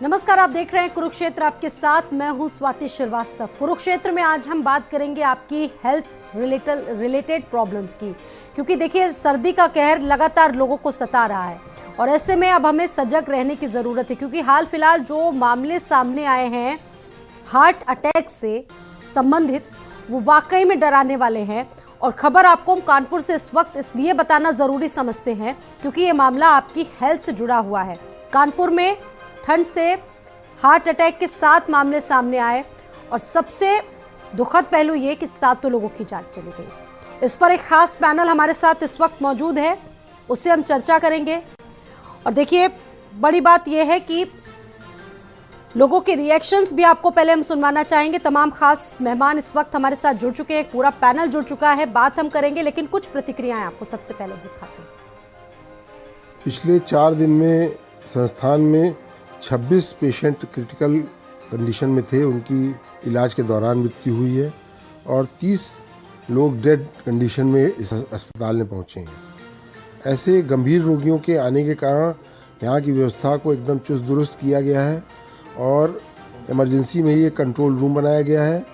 नमस्कार, आप देख रहे हैं कुरुक्षेत्र, आपके साथ मैं हूं स्वाति श्रीवास्तव। कुरुक्षेत्र में आज हम बात करेंगे आपकी हेल्थ रिलेटेड प्रॉब्लम्स की, क्योंकि देखिए सर्दी का कहर लगातार लोगों को सता रहा है और ऐसे में अब हमें सजग रहने की ज़रूरत है, क्योंकि हाल फिलहाल जो मामले सामने आए हैं हार्ट अटैक से संबंधित वो वाकई में डराने वाले हैं। और खबर आपको कानपुर से इस वक्त इसलिए बताना ज़रूरी समझते हैं क्योंकि ये मामला आपकी हेल्थ से जुड़ा हुआ है। कानपुर में ठंड से हार्ट अटैक के 7 मामले सामने आए और सबसे दुखद पहलू ये कि 7 लोगों की जान चली गई। इस पर एक खास पैनल हमारे साथ इस वक्त मौजूद है, उससे हम चर्चा करेंगे। और देखिए बड़ी बात यह है कि लोगों के रिएक्शंस भी आपको पहले हम सुनवाना चाहेंगे। तमाम खास मेहमान इस वक्त हमारे साथ जुड़ चुके हैं, पूरा पैनल जुड़ चुका है, बात हम करेंगे, लेकिन कुछ प्रतिक्रियाएं आपको सबसे पहले दिखाते हैं। पिछले 4 दिन में संस्थान में 26 पेशेंट क्रिटिकल कंडीशन में थे, उनकी इलाज के दौरान मृत्यु हुई है और 30 लोग डेड कंडीशन में इस अस्पताल में पहुंचे हैं। ऐसे गंभीर रोगियों के आने के कारण यहाँ की व्यवस्था को एकदम चुस्त दुरुस्त किया गया है और इमरजेंसी में ही एक कंट्रोल रूम बनाया गया है,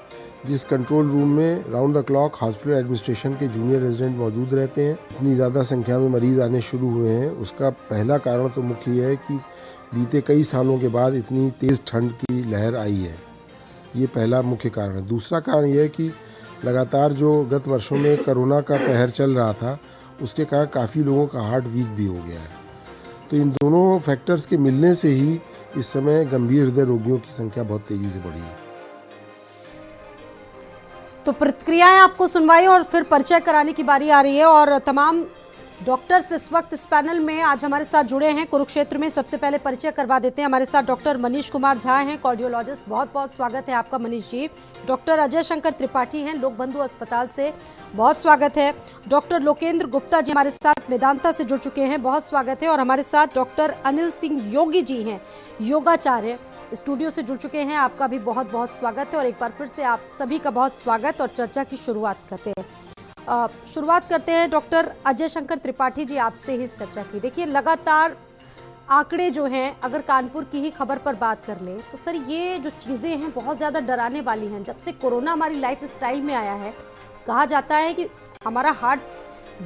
जिस कंट्रोल रूम में round the clock hospital administration के जूनियर रेजिडेंट मौजूद रहते हैं। इतनी ज़्यादा संख्या में मरीज़ आने शुरू हुए हैं, उसका पहला कारण तो मुख्य ये है कि बीते कई सालों के बाद इतनी तेज़ ठंड की लहर आई है, ये पहला मुख्य कारण है। दूसरा कारण यह है कि लगातार जो गत वर्षों में कोरोना का कहर चल रहा था, उसके कारण काफ़ी लोगों का हार्ट वीक भी हो गया है। तो इन दोनों फैक्टर्स के मिलने से ही इस समय गंभीर हृदय रोगियों की संख्या बहुत तेज़ी से बढ़ी है। तो प्रतिक्रियाएं आपको सुनवाई और फिर परिचय कराने की बारी आ रही है और तमाम डॉक्टर्स इस वक्त इस पैनल में आज हमारे साथ जुड़े हैं कुरुक्षेत्र में। सबसे पहले परिचय करवा देते हैं, हमारे साथ डॉक्टर मनीष कुमार झा हैं, कार्डियोलॉजिस्ट। बहुत बहुत स्वागत है आपका मनीष जी। डॉक्टर अजय शंकर त्रिपाठी हैं, लोक बंधु अस्पताल से, बहुत स्वागत है। डॉक्टर लोकेंद्र गुप्ता जी हमारे साथ वेदांता से जुड़ चुके हैं, बहुत स्वागत है। और हमारे साथ डॉक्टर अनिल सिंह योगी जी हैं, योगाचार्य, स्टूडियो से जुड़ चुके हैं, आपका भी बहुत बहुत स्वागत है। और एक बार फिर से आप सभी का बहुत स्वागत और चर्चा की शुरुआत करते हैं। शुरुआत करते हैं डॉक्टर अजय शंकर त्रिपाठी जी, आपसे ही इस चर्चा की। देखिए लगातार आंकड़े जो हैं, अगर कानपुर की ही खबर पर बात कर ले तो सर ये जो चीज़ें हैं बहुत ज़्यादा डराने वाली हैं। जब से कोरोना हमारी लाइफ स्टाइल में आया है, कहा जाता है कि हमारा हार्ट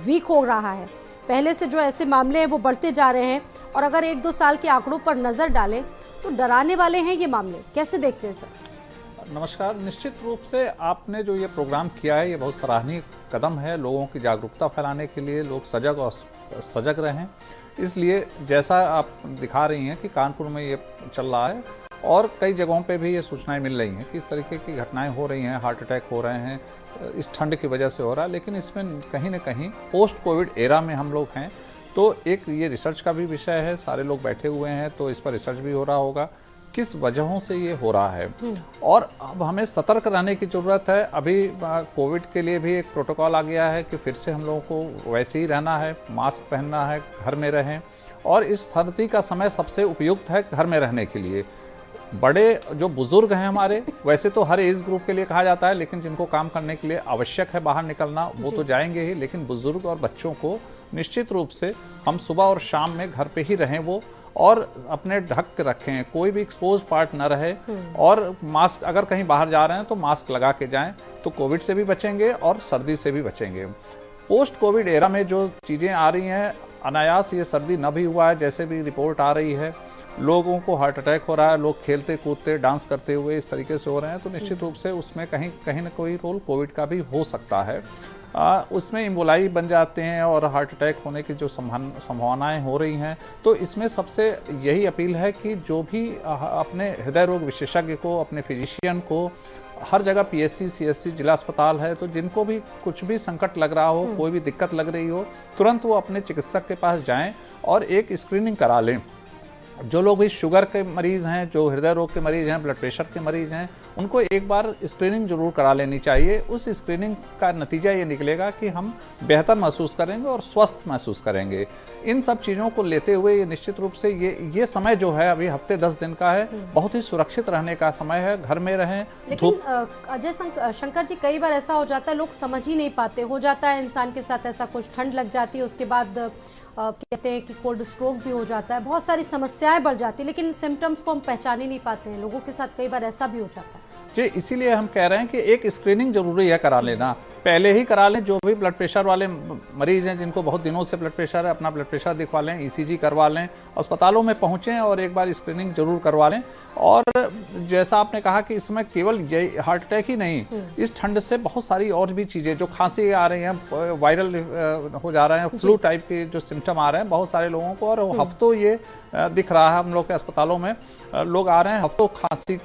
वीक हो रहा है। पहले से जो ऐसे मामले हैं वो बढ़ते जा रहे हैं और अगर 1-2 साल के आंकड़ों पर नज़र डालें तो डराने वाले हैं ये मामले। कैसे देखते हैं सर? नमस्कार। निश्चित रूप से आपने जो ये प्रोग्राम किया है ये बहुत सराहनीय कदम है। लोगों की जागरूकता फैलाने के लिए लोग सजग रहें, इसलिए जैसा आप दिखा रही हैं कि कानपुर में ये चल रहा है और कई जगहों पे भी ये सूचनाएं मिल रही हैं कि इस तरीके की घटनाएं हो रही हैं, हार्ट अटैक हो रहे हैं, इस ठंड की वजह से हो रहा है। लेकिन इसमें कहीं ना कहीं पोस्ट कोविड एरा में हम लोग हैं, तो एक ये रिसर्च का भी विषय है। सारे लोग बैठे हुए हैं तो इस पर रिसर्च भी हो रहा होगा किस वजहों से ये हो रहा है और अब हमें सतर्क रहने की ज़रूरत है। अभी कोविड के लिए भी एक प्रोटोकॉल आ गया है कि फिर से हम लोगों को वैसे ही रहना है, मास्क पहनना है, घर में रहें और इस सर्दी का समय सबसे उपयुक्त है घर में रहने के लिए। बड़े जो बुजुर्ग हैं हमारे, वैसे तो हर एज ग्रुप के लिए कहा जाता है, लेकिन जिनको काम करने के लिए आवश्यक है बाहर निकलना वो तो जाएंगे ही, लेकिन बुजुर्ग और बच्चों को निश्चित रूप से हम सुबह और शाम में घर पे ही रहें वो और अपने ढक के रखें, कोई भी एक्सपोज पार्ट न रहे और मास्क, अगर कहीं बाहर जा रहे हैं तो मास्क लगा के जाएं, तो कोविड से भी बचेंगे और सर्दी से भी बचेंगे। पोस्ट कोविड एरा में जो चीज़ें आ रही हैं, अनायास ये सर्दी न भी हुआ है, जैसे भी रिपोर्ट आ रही है, लोगों को हार्ट अटैक हो रहा है, लोग खेलते कूदते डांस करते हुए इस तरीके से हो रहे हैं, तो निश्चित रूप से उसमें कहीं ना कोई रोल कोविड का भी हो सकता है। उसमें इम्बोलाई बन जाते हैं और हार्ट अटैक होने की जो संभावनाएं हो रही हैं। तो इसमें सबसे यही अपील है कि जो भी अपने हृदय रोग विशेषज्ञ को, अपने फिजिशियन को, हर जगह पीएचसी, सीएचसी, जिला अस्पताल है, तो जिनको भी कुछ भी संकट लग रहा हो, कोई भी दिक्कत लग रही हो, तुरंत वो अपने चिकित्सक के पास जाएं और एक स्क्रीनिंग करा लें। जो लोग भी शुगर के मरीज़ हैं, जो हृदय रोग के मरीज़ हैं, ब्लड प्रेशर के मरीज़ हैं, उनको एक बार स्क्रीनिंग जरूर करा लेनी चाहिए। उस स्क्रीनिंग का नतीजा ये निकलेगा कि हम बेहतर महसूस करेंगे और स्वस्थ महसूस करेंगे। इन सब चीज़ों को लेते हुए ये निश्चित रूप से ये समय जो है अभी हफ्ते 10 दिन का है, बहुत ही सुरक्षित रहने का समय है। घर में रहें। लेकिन अजय शंकर जी, कई बार ऐसा हो जाता है, लोग समझ ही नहीं पाते, हो जाता है इंसान के साथ ऐसा कुछ, ठंड लग जाती है, उसके बाद कहते हैं कि कोल्ड स्ट्रोक भी हो जाता है, बहुत सारी समस्याएं बढ़ जाती है, लेकिन सिम्टम्स को हम पहचान ही नहीं पाते हैं। लोगों के साथ कई बार ऐसा भी हो जाता है जी। इसीलिए हम कह रहे हैं कि एक स्क्रीनिंग जरूरी है करा लेना, पहले ही करा लें। जो भी ब्लड प्रेशर वाले मरीज हैं जिनको बहुत दिनों से ब्लड प्रेशर है, अपना ब्लड प्रेशर दिखवा लें, ईसीजी करवा लें, अस्पतालों में पहुंचें और एक बार स्क्रीनिंग जरूर करवा लें। और जैसा आपने कहा कि इसमें केवल ये हार्ट अटैक ही नहीं, इस ठंड से बहुत सारी और भी चीज़ें, जो खांसी आ रही हैं, वायरल हो जा रहे हैं, फ्लू टाइप के जो सिम्टम आ रहे हैं बहुत सारे लोगों को, और हफ्तों ये दिख रहा है हम लोग के अस्पतालों में, लोग आ रहे हैं हफ्तों खांसी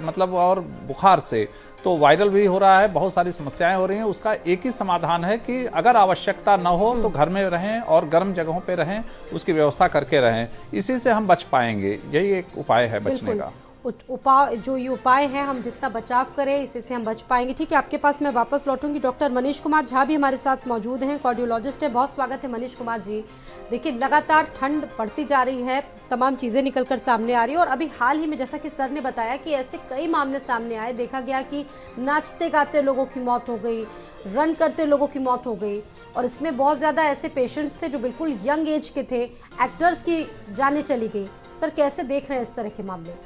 मतलब और बुखार से, तो वायरल भी हो रहा है, बहुत सारी समस्याएं हो रही हैं। उसका एक ही समाधान है कि अगर आवश्यकता न हो तो घर में रहें और गर्म जगहों पे रहें, उसकी व्यवस्था करके रहें। इसी से हम बच पाएंगे, यही एक उपाय है बचने का। ये उपाय है, हम जितना बचाव करें इसी से हम बच पाएंगे। ठीक है, आपके पास मैं वापस लौटूंगी। डॉक्टर मनीष कुमार झा भी हमारे साथ मौजूद हैं, कार्डियोलॉजिस्ट है। बहुत स्वागत है मनीष कुमार जी। देखिए, लगातार ठंड बढ़ती जा रही है, तमाम चीज़ें निकलकर सामने आ रही है, और अभी हाल ही में जैसा कि सर ने बताया कि ऐसे कई मामले सामने आए, देखा गया कि नाचते गाते लोगों की मौत हो गई, रन करते लोगों की मौत हो गई, और इसमें बहुत ज़्यादा ऐसे पेशेंट्स थे जो बिल्कुल यंग एज के थे, एक्टर्स की जानें चली गई। सर, कैसे देख रहे हैं इस तरह के मामले?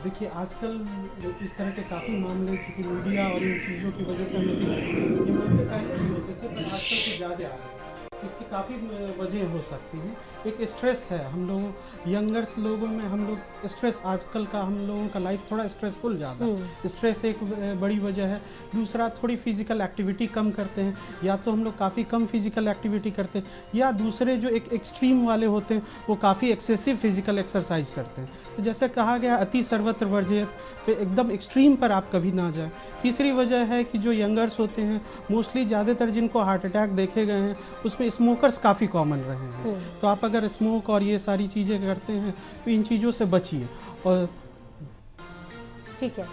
देखिए, आजकल इस तरह के काफ़ी मामले चूँकि मीडिया और इन चीज़ों की वजह से हमें दिख रहे हैं, ये मामले पहले भी होते थे पर आजकल कुछ ज़्यादा आ रहे हैं। इसकी काफ़ी वजह हो सकती हैं। एक स्ट्रेस है, हम लोगों यंगर्स लोगों में हम लोग स्ट्रेस, आजकल का हम लोगों का लाइफ थोड़ा स्ट्रेसफुल ज़्यादा, स्ट्रेस एक बड़ी वजह है। दूसरा, थोड़ी फिजिकल एक्टिविटी कम करते हैं, या तो हम लोग काफ़ी कम फिजिकल एक्टिविटी करते हैं, या दूसरे जो एक एक्सट्रीम वाले होते हैं वो काफ़ी एक्सेसिव फिजिकल एक्सरसाइज करते हैं। तो जैसे कहा गया, अति सर्वत्र वर्जित, तो एकदम एक्सट्रीम पर आप कभी ना जाएं। तीसरी वजह है कि जो यंगर्स होते हैं, मोस्टली ज़्यादातर जिनको हार्ट अटैक देखे गए हैं उसमें स्मोकर्स काफ़ी कॉमन रहे हैं। तो आप अगर स्मोक और ये सारी चीज़ें करते हैं तो इन चीज़ों से बचिए। और ठीक है,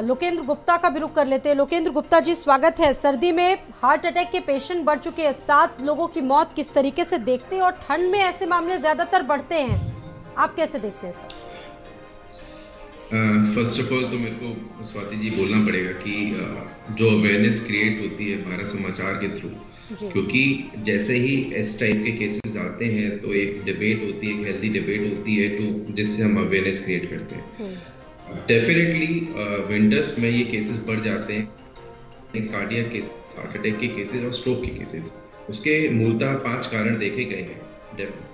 लोकेंद्र गुप्ता का भी रुख कर लेते हैं। लोकेंद्र गुप्ता जी, स्वागत है। सर्दी में हार्ट अटैक के पेशेंट बढ़ चुके हैं, 7 लोगों की मौत किस तरीके से देखते हैं, और ठंड में ऐसे मामले ज़्यादातर बढ़ते हैं, आप कैसे देखते हैं सर? फर्स्ट ऑफ ऑल तो मेरे को स्वाति जी बोलना पड़ेगा कि जो अवेयरनेस क्रिएट होती है भारत समाचार के थ्रू, क्योंकि जैसे ही इस टाइप के केसेस आते हैं तो एक डिबेट होती है, एक हेल्दी डिबेट होती है, तो जिससे हम अवेयरनेस क्रिएट करते हैं। डेफिनेटली विंटर्स में ये केसेस बढ़ जाते हैं, कार्डियक केस, हार्ट अटैक के केसेस और स्ट्रोक के केसेस। उसके मूलतः 5 कारण देखे गए हैं।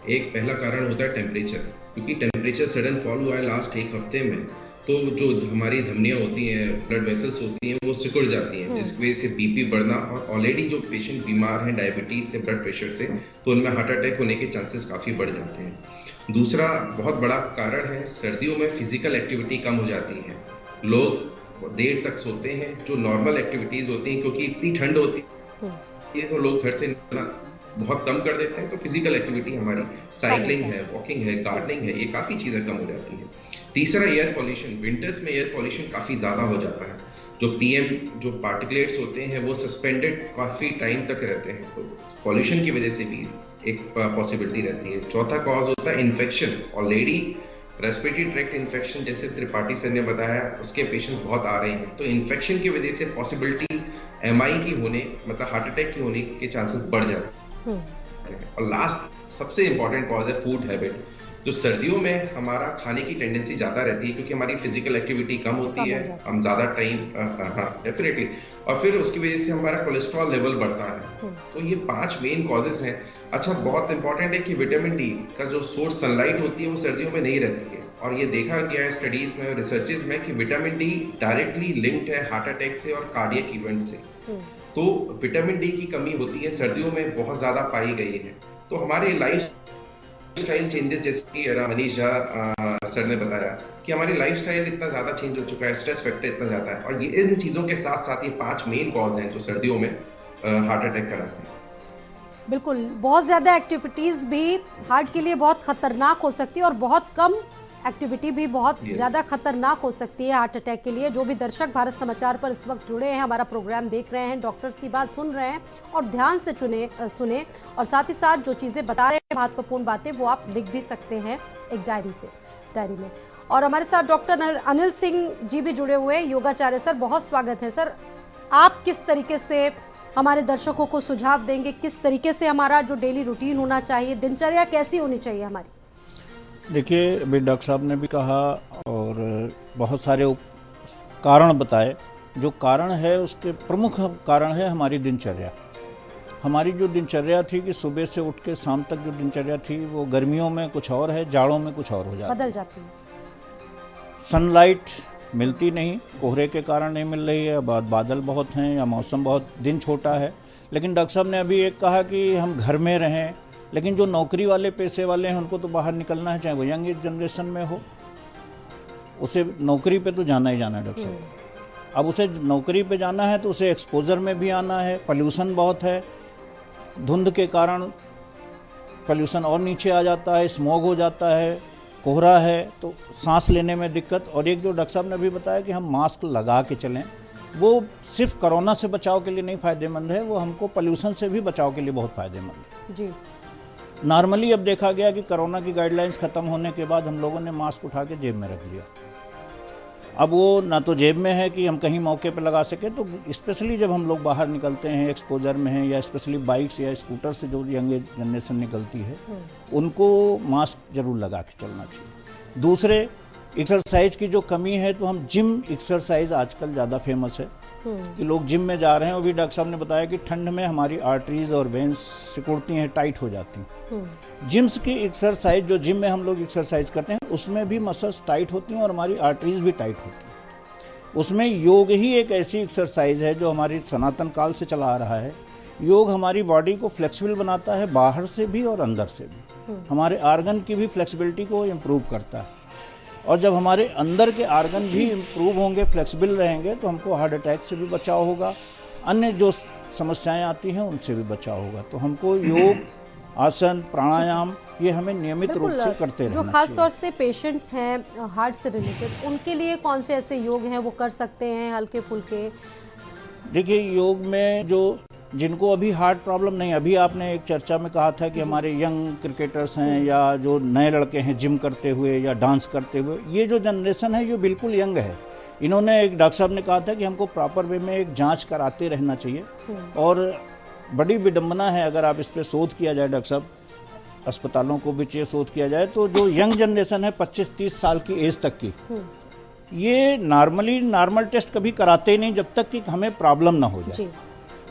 एक पहला कारण होता है टेम्परेचर, क्योंकि टेम्परेचर सडन फॉल हुआ है लास्ट 1 हफ्ते में, तो जो हमारी धमनियाँ होती हैं, ब्लड वेसल्स होती हैं, वो सिकुड़ जाती हैं, जिसकी वजह से बीपी बढ़ना, और ऑलरेडी जो पेशेंट बीमार हैं डायबिटीज से, ब्लड प्रेशर से, तो उनमें हार्ट अटैक होने के चांसेस काफ़ी बढ़ जाते हैं। दूसरा बहुत बड़ा कारण है, सर्दियों में फिजिकल एक्टिविटी कम हो जाती है, लोग देर तक सोते हैं, जो नॉर्मल एक्टिविटीज़ होती हैं, क्योंकि इतनी ठंड होती है तो लोग घर से निकलना बहुत कम कर देते हैं, तो फिजिकल एक्टिविटी हमारी साइकिलिंग है, वॉकिंग है, गार्डनिंग है, ये काफ़ी चीज़ें कम हो जाती हैं। तीसरा, एयर पॉल्यूशन। विंटर्स में एयर पॉल्यूशन काफ़ी ज़्यादा हो जाता है, जो पीएम जो पार्टिकुलेट्स होते हैं वो सस्पेंडेड काफ़ी टाइम तक रहते हैं, तो पॉल्यूशन की वजह से भी एक पॉसिबिलिटी रहती है। चौथा कॉज होता है infection. Already respiratory tract infection, जैसे त्रिपाठी सर ने बताया, उसके पेशेंट बहुत आ रहे हैं, तो इन्फेक्शन की वजह से पॉसिबिलिटी एमआई की होने, मतलब हार्ट अटैक की होने के चांसेस बढ़ जाते हैं। और लास्ट सबसे इंपॉर्टेंट कॉज है फूड हैबिट। जो सर्दियों में हमारा खाने की टेंडेंसी ज़्यादा रहती है, क्योंकि हमारी फिजिकल एक्टिविटी कम होती है, हम ज़्यादा टाइम, हाँ डेफिनेटली, और फिर उसकी वजह से हमारा कोलेस्ट्रॉल लेवल बढ़ता है। तो ये 5 मेन कॉजेस हैं। अच्छा, बहुत इंपॉर्टेंट है कि विटामिन डी का जो सोर्स सनलाइट होती है वो सर्दियों में नहीं रहती है, और ये देखा गया है स्टडीज में और रिसर्चेज में कि विटामिन डी डायरेक्टली लिंक्ड है हार्ट अटैक से और कार्डियक इवेंट से। तो विटामिन डी की कमी होती है सर्दियों में, बहुत ज़्यादा पाई गई है। तो हमारे लाइफ स्टाइल चेंजेस, जैसे कि मनीष झा सर ने बताया कि हमारी लाइफस्टाइल इतना ज़्यादा चेंज हो चुका है, स्ट्रेस फैक्टर इतना ज़्यादा है, और ये इन चीज़ों के साथ साथ ये 5 मेन कॉज हैं जो सर्दियों में हार्ट अटैक कराते हैं। बिल्कुल, बहुत ज़्यादा एक्टिविटीज़ भी हार्ट के लिए बहुत खतरनाक हो सकती है, और बहुत कम एक्टिविटी भी बहुत Yes. ज़्यादा खतरनाक हो सकती है हार्ट अटैक के लिए। जो भी दर्शक भारत समाचार पर इस वक्त जुड़े हैं, हमारा प्रोग्राम देख रहे हैं, डॉक्टर्स की बात सुन रहे हैं और ध्यान से सुने और साथ ही साथ जो चीज़ें बता रहे हैं महत्वपूर्ण बातें वो आप लिख भी सकते हैं एक डायरी में। और हमारे साथ डॉक्टर अनिल सिंह जी भी जुड़े हुए हैं, योगाचार्य। सर बहुत स्वागत है। सर आप किस तरीके से हमारे दर्शकों को सुझाव देंगे, किस तरीके से हमारा जो डेली रूटीन होना चाहिए, दिनचर्या कैसी होनी चाहिए हमारी? देखिए, अभी डॉक्टर साहब ने भी कहा और बहुत सारे कारण बताए। जो कारण है उसके प्रमुख कारण है हमारी दिनचर्या। हमारी जो दिनचर्या थी कि सुबह से उठ के शाम तक जो दिनचर्या थी वो गर्मियों में कुछ और है, जाड़ों में कुछ और हो जाता है, बदल जाती है। सनलाइट मिलती नहीं, कोहरे के कारण नहीं मिल रही है, बादल बहुत हैं या मौसम बहुत, दिन छोटा है। लेकिन डॉक्टर साहब ने अभी एक कहा कि हम घर में रहें, लेकिन जो नौकरी वाले पैसे वाले हैं उनको तो बाहर निकलना है, चाहे वो यंग जनरेशन में हो, उसे नौकरी पे तो जाना ही जाना है डॉक्टर साहब। अब उसे नौकरी पे जाना है तो उसे एक्सपोजर में भी आना है, पोल्यूशन बहुत है, धुंध के कारण पोल्यूशन और नीचे आ जाता है, स्मॉग हो जाता है, कोहरा है तो सांस लेने में दिक्कत। और एक जो डॉक्टर साहब ने भी बताया कि हम मास्क लगा के चलें, वो सिर्फ कोरोना से बचाव के लिए नहीं फ़ायदेमंद है, वो हमको पोल्यूशन से भी बचाव के लिए बहुत फ़ायदेमंद है जी। नॉर्मली अब देखा गया कि कोरोना की गाइडलाइंस ख़त्म होने के बाद हम लोगों ने मास्क उठा के जेब में रख लिया। अब वो ना तो जेब में है कि हम कहीं मौके पर लगा सके, तो स्पेशली जब हम लोग बाहर निकलते हैं, एक्सपोजर में हैं, या स्पेशली बाइक्स या स्कूटर से जो यंग जनरेशन निकलती है उनको मास्क जरूर लगा के चलना चाहिए। दूसरे, एक्सरसाइज की जो कमी है तो हम जिम एक्सरसाइज आजकल ज़्यादा फेमस है कि लोग जिम में जा रहे हैं। और भी डॉक्टर साहब ने बताया कि ठंड में हमारी आर्टरीज और वेंस सिकुड़ती हैं, टाइट हो जाती हैं। जिम्स की एक्सरसाइज, जो जिम में हम लोग एक्सरसाइज करते हैं उसमें भी मसल्स टाइट होती हैं और हमारी आर्टरीज भी टाइट होती हैं। उसमें योग ही एक ऐसी एक्सरसाइज है जो हमारी सनातन काल से चला आ रहा है। योग हमारी बॉडी को फ्लेक्सिबल बनाता है, बाहर से भी और अंदर से भी। हमारे आर्गन की भी फ्लेक्सिबिलिटी को इम्प्रूव करता है। और जब हमारे अंदर के आर्गन भी इम्प्रूव होंगे, फ्लेक्सिबल रहेंगे, तो हमको हार्ट अटैक से भी बचाव होगा, अन्य जो समस्याएं आती हैं उनसे भी बचाव होगा। तो हमको योग, आसन, प्राणायाम ये हमें नियमित रूप से करते रहना चाहिए। जो खास तौर से पेशेंट्स हैं हार्ट से रिलेटेड, उनके लिए कौन से ऐसे योग हैं वो कर सकते हैं हल्के फुल्के? देखिए, योग में जो जिनको अभी हार्ट प्रॉब्लम नहीं, अभी आपने एक चर्चा में कहा था कि हमारे यंग क्रिकेटर्स हैं या जो नए लड़के हैं जिम करते हुए या डांस करते हुए, ये जो जनरेशन है ये बिल्कुल यंग है। इन्होंने, एक डॉक्टर साहब ने कहा था कि हमको प्रॉपर वे में एक जांच कराते रहना चाहिए। और बड़ी विडंबना है, अगर आप इस पर शोध किया जाए डॉक्टर साहब, अस्पतालों को भी चाहिए शोध किया जाए, तो जो यंग जनरेशन है 25-30 साल की एज तक की, ये नॉर्मल टेस्ट कभी कराते ही नहीं जब तक कि हमें प्रॉब्लम ना हो जाए।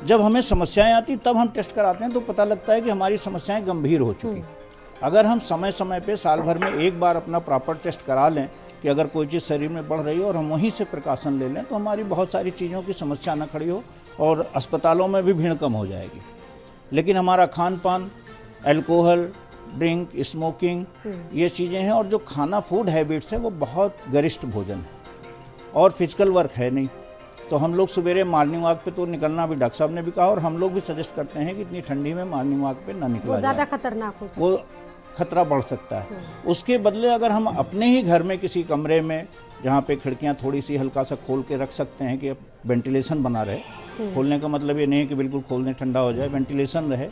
जब हमें समस्याएं आती तब हम टेस्ट कराते हैं, तो पता लगता है कि हमारी समस्याएं गंभीर हो चुकी। अगर हम समय समय पे साल भर में एक बार अपना प्रॉपर टेस्ट करा लें कि अगर कोई चीज़ शरीर में बढ़ रही हो और हम वहीं से प्रिकॉशन ले लें, तो हमारी बहुत सारी चीज़ों की समस्या ना खड़ी हो और अस्पतालों में भी भीड़ कम हो जाएगी। लेकिन हमारा खान पान, अल्कोहल, ड्रिंक, स्मोकिंग, ये चीज़ें हैं। और जो खाना, फूड हैबिट्स है वो बहुत गरिष्ठ भोजन है और फिजिकल वर्क है नहीं। तो हम लोग सवेरे मॉर्निंग वॉक पे तो निकलना भी डॉक्टर साहब ने भी कहा, और हम लोग भी सजेस्ट करते हैं कि इतनी ठंडी में मॉर्निंग वॉक पे ना निकला जाए, ज़्यादा खतरनाक हो सकता है, वो खतरा बढ़ सकता है। उसके बदले अगर हम अपने ही घर में किसी कमरे में, जहाँ पे खिड़कियाँ थोड़ी सी हल्का सा खोल के रख सकते हैं कि वेंटिलेशन बना रहे, खोलने का मतलब ये नहीं है कि बिल्कुल खोल दें ठंडा हो जाए, वेंटिलेशन रहे,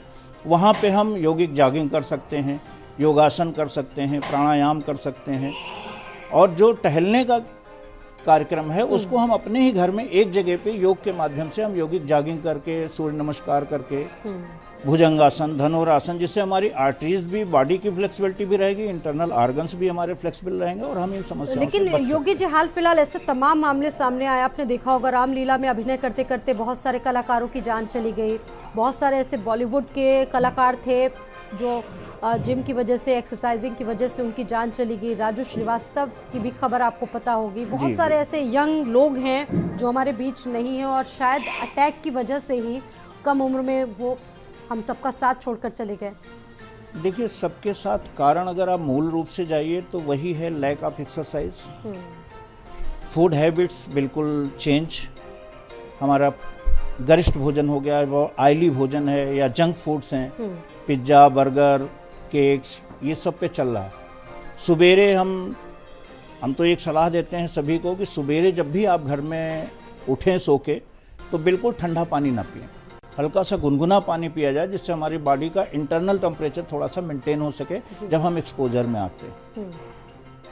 वहाँ पे हम यौगिक जॉगिंग कर सकते हैं, योगासन कर सकते हैं, प्राणायाम कर सकते हैं। और जो टहलने का कार्यक्रम है उसको हम अपने ही घर में एक जगह पे योग के माध्यम से हम यौगिक जॉगिंग करके, सूर्य नमस्कार करके, भुजंगासन, धनुरासन, जिससे हमारी आर्टरीज भी, बॉडी की फ्लेक्सिबिलिटी भी रहेगी, इंटरनल ऑर्गन्स भी हमारे फ्लेक्सिबल रहेंगे और हम इन समस्याओं से बच सकते हैं। लेकिन योगी जी, हाल फिलहाल ऐसे तमाम मामले सामने आए, आपने देखा होगा रामलीला में अभिनय करते करते बहुत सारे कलाकारों की जान चली गई। बहुत सारे ऐसे बॉलीवुड के कलाकार थे जो जिम की वजह से, एक्सरसाइजिंग की वजह से उनकी जान चली गई। राजू श्रीवास्तव की भी खबर आपको पता होगी। बहुत सारे ऐसे यंग लोग हैं जो हमारे बीच नहीं हैं और शायद अटैक की वजह से ही कम उम्र में वो हम सबका साथ छोड़कर चले गए। देखिए, सबके साथ कारण अगर आप मूल रूप से जाइए तो वही है lack of exercise, food habits बिल्कुल चेंज, हमारा गरिष्ठ भोजन हो गया है, वो ऑयली भोजन है या जंक फूड्स हैं, पिज्ज़ा, बर्गर, केक्स, ये सब पे चल रहा है। सुबेरे हम हम तो एक सलाह देते हैं सभी को कि सवेरे जब भी आप घर में उठें सो के, तो बिल्कुल ठंडा पानी ना पिएं, हल्का सा गुनगुना पानी पिया जाए, जिससे हमारी बॉडी का इंटरनल टेम्परेचर थोड़ा सा मेंटेन हो सके जब हम एक्सपोजर में आते हैं।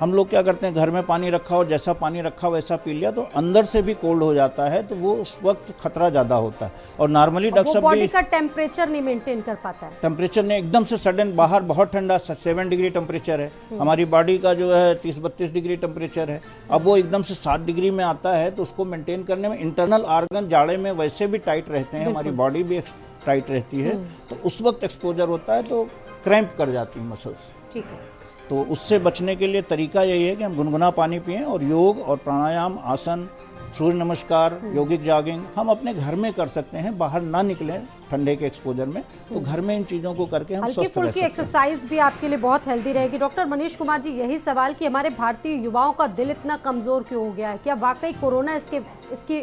हम लोग क्या करते हैं, घर में पानी रखा हो, जैसा पानी रखा वैसा पी लिया, तो अंदर से भी कोल्ड हो जाता है, तो वो उस वक्त खतरा ज़्यादा होता है। और नॉर्मली डॉक्टर साहब बॉडी का टेम्परेचर नहीं मेंटेन कर पाता है, टेम्परेचर ने एकदम से सडन, बाहर बहुत ठंडा 7 डिग्री टेम्परेचर है, हमारी बॉडी का जो है 30-32 डिग्री टेम्परेचर है, अब वो एकदम से 7 डिग्री में आता है, तो उसको मेंटेन करने में इंटरनल ऑर्गन जाड़े में वैसे भी टाइट रहते हैं, हमारी बॉडी भी टाइट रहती है, तो उस वक्त एक्सपोजर होता है तो क्रैम्प कर जाती है मसल्स। ठीक है, तो उससे बचने के लिए तरीका यही है कि हम गुनगुना पानी पिएं, और योग और प्राणायाम, आसन, सूर्य नमस्कार, यौगिक जॉगिंग हम अपने घर में कर सकते हैं, बाहर ना निकलें ठंडे के एक्सपोजर में, तो घर में इन चीज़ों को करके हम स्वस्थ रह सकते हैं। हल्की फुल्की एक्सरसाइज भी आपके लिए बहुत हेल्दी रहेगी। डॉक्टर मनीष कुमार जी, यही सवाल कि हमारे भारतीय युवाओं का दिल इतना कमज़ोर क्यों हो गया है? क्या वाकई कोरोना इसकी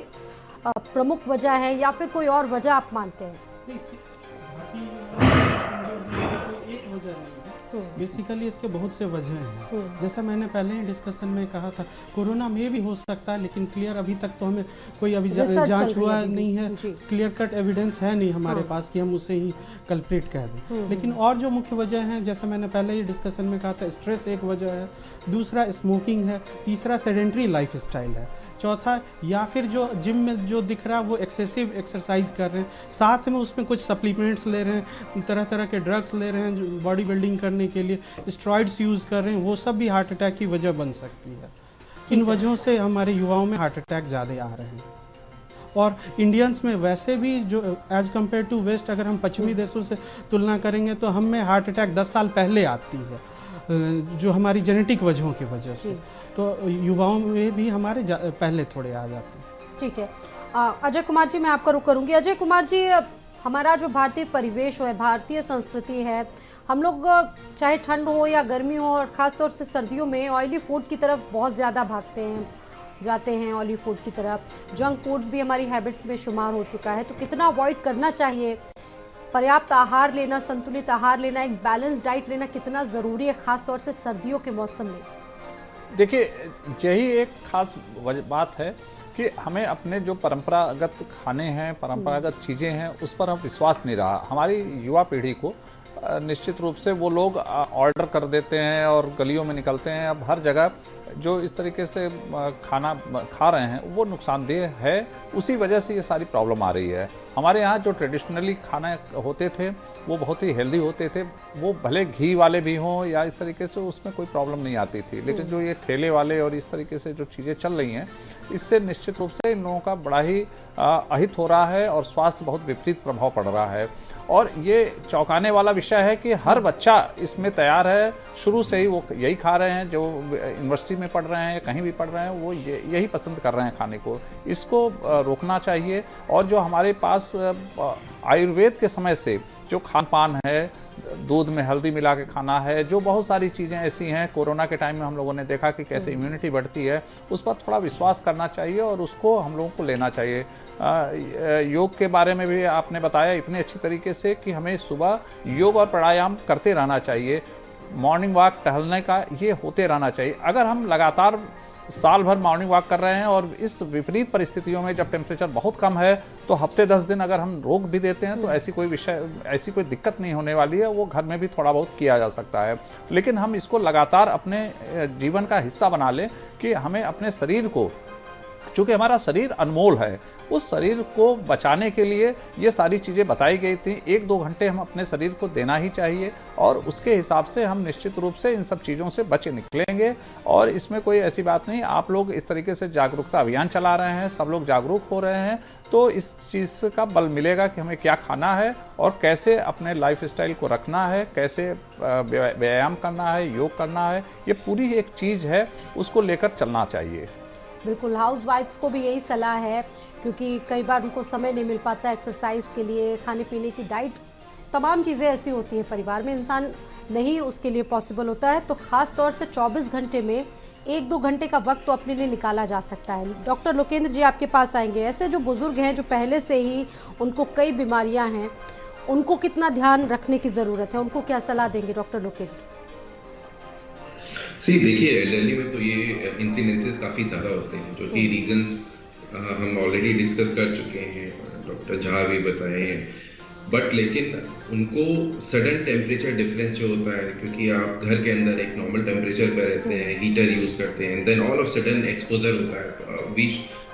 प्रमुख वजह है या फिर कोई और वजह आप मानते हैं? एक वजह नहीं है, बेसिकली इसके बहुत से वजह हैं। जैसा मैंने पहले ही डिस्कशन में कहा था, कोरोना में भी हो सकता है, लेकिन क्लियर अभी तक तो हमें कोई अभी जांच हुआ नहीं है, क्लियर कट एविडेंस है नहीं हमारे पास कि हम उसे ही कल्प्रिट कह दें। लेकिन और जो मुख्य वजह हैं, जैसा मैंने पहले ही डिस्कशन में कहा था, स्ट्रेस एक वजह है, दूसरा स्मोकिंग है, तीसरा सेडेंट्री लाइफ स्टाइल है, चौथा या फिर जो जिम में जो दिख रहा है वो एक्सेसिव एक्सरसाइज कर रहे हैं, साथ में उसमें कुछ सप्लीमेंट्स ले रहे हैं, तरह तरह के ड्रग्स ले रहे हैं बॉडी बिल्डिंग करने के लिए, स्टेरॉइड्स यूज़ कर रहे हैं, वो सब भी हार्ट अटैक की वजह बन सकती है। इन वजहों से हमारे युवाओं में हार्ट अटैक ज़्यादा आ रहे हैं। और इंडियंस में वैसे भी जो एज़ कम्पेयर टू वेस्ट, अगर हम पश्चिमी देशों से तुलना करेंगे तो हम में हार्ट अटैक 10 साल पहले आती है, जो हमारी जेनेटिक वजहों की वजह से, तो युवाओं में भी हमारे पहले थोड़े आ जाते हैं। ठीक है, अजय कुमार जी मैं आपका रुख करूँगी। अजय कुमार जी, हमारा जो भारतीय परिवेश है, भारतीय संस्कृति है, हम लोग चाहे ठंड हो या गर्मी हो, और ख़ासतौर से सर्दियों में ऑयली फूड की तरफ बहुत ज़्यादा जाते हैं ऑयली फूड की तरफ। जंक फूड्स भी हमारी हैबिट में शुमार हो चुका है, तो कितना अवॉइड करना चाहिए? पर्याप्त आहार लेना, संतुलित आहार लेना, एक बैलेंस डाइट लेना कितना ज़रूरी है, ख़ासतौर से सर्दियों के मौसम में? देखिए, यही एक खास बात है कि हमें अपने जो परंपरागत खाने हैं, परंपरागत चीज़ें हैं, उस पर हम विश्वास नहीं रहा। हमारी युवा पीढ़ी को निश्चित रूप से वो लोग ऑर्डर कर देते हैं और गलियों में निकलते हैं। अब हर जगह जो इस तरीके से खाना खा रहे हैं वो नुकसानदेह है, उसी वजह से ये सारी प्रॉब्लम आ रही है। हमारे यहाँ जो ट्रेडिशनली खाना होते थे वो बहुत ही हेल्दी होते थे, वो भले घी वाले भी हों या इस तरीके से, उसमें कोई प्रॉब्लम नहीं आती थी। लेकिन जो ये ठेले वाले और इस तरीके से जो चीज़ें चल रही हैं, इससे निश्चित रूप से इन लोगों का बड़ा ही अहित हो रहा है और स्वास्थ्य बहुत विपरीत प्रभाव पड़ रहा है। और ये चौंकाने वाला विषय है कि हर बच्चा इसमें तैयार है, शुरू से ही वो यही खा रहे हैं, जो यूनिवर्सिटी में पढ़ रहे हैं या कहीं भी पढ़ रहे हैं वो यही पसंद कर रहे हैं खाने को। इसको रोकना चाहिए। और जो हमारे पास आयुर्वेद के समय से जो खान पान है, दूध में हल्दी मिला के खाना है, जो बहुत सारी चीज़ें ऐसी हैं, कोरोना के टाइम में हम लोगों ने देखा कि कैसे इम्यूनिटी बढ़ती है, उस पर थोड़ा विश्वास करना चाहिए और उसको हम लोगों को लेना चाहिए। योग के बारे में भी आपने बताया इतने अच्छी तरीके से कि हमें सुबह योग और प्राणायाम करते रहना चाहिए, मॉर्निंग वॉक टहलने का ये होते रहना चाहिए। अगर हम लगातार साल भर मॉर्निंग वॉक कर रहे हैं और इस विपरीत परिस्थितियों में जब टेम्परेचर बहुत कम है, तो हफ्ते 10 दिन अगर हम रोक भी देते हैं तो ऐसी कोई दिक्कत नहीं होने वाली है। वो घर में भी थोड़ा बहुत किया जा सकता है, लेकिन हम इसको लगातार अपने जीवन का हिस्सा बना लें कि हमें अपने शरीर को, चूँकि हमारा शरीर अनमोल है, उस शरीर को बचाने के लिए ये सारी चीज़ें बताई गई थी। 1-2 घंटे हम अपने शरीर को देना ही चाहिए और उसके हिसाब से हम निश्चित रूप से इन सब चीज़ों से बचे निकलेंगे। और इसमें कोई ऐसी बात नहीं, आप लोग इस तरीके से जागरूकता अभियान चला रहे हैं, सब लोग जागरूक हो रहे हैं, तो इस चीज़ का बल मिलेगा कि हमें क्या खाना है और कैसे अपने लाइफ स्टाइल को रखना है, कैसे व्यायाम करना है, योग करना है, ये पूरी एक चीज़ है, उसको लेकर चलना चाहिए। बिल्कुल, हाउस वाइफ्स को भी यही सलाह है, क्योंकि कई बार उनको समय नहीं मिल पाता एक्सरसाइज के लिए, खाने पीने की डाइट, तमाम चीज़ें ऐसी होती हैं परिवार में, इंसान नहीं उसके लिए पॉसिबल होता है। तो ख़ास तौर से 24 घंटे में 1-2 घंटे का वक्त तो अपने लिए निकाला जा सकता है। डॉक्टर लोकेंद्र जी आपके पास आएंगे। ऐसे जो बुज़ुर्ग हैं, जो पहले से ही उनको कई बीमारियाँ हैं, उनको कितना ध्यान रखने की ज़रूरत है, उनको क्या सलाह देंगे डॉक्टर लोकेंद्र? देखिए दिल्ली में तो ये इंसिडेंसेस काफ़ी ज़्यादा होते हैं, जो कि रीजंस हम ऑलरेडी डिस्कस कर चुके हैं, डॉक्टर झा भी बताए हैं। बट लेकिन उनको सडन टेम्परेचर डिफरेंस जो होता है, क्योंकि आप घर के अंदर एक नॉर्मल टेम्परेचर पर रहते हैं, हीटर यूज़ करते हैं, then all of sudden exposure होता है,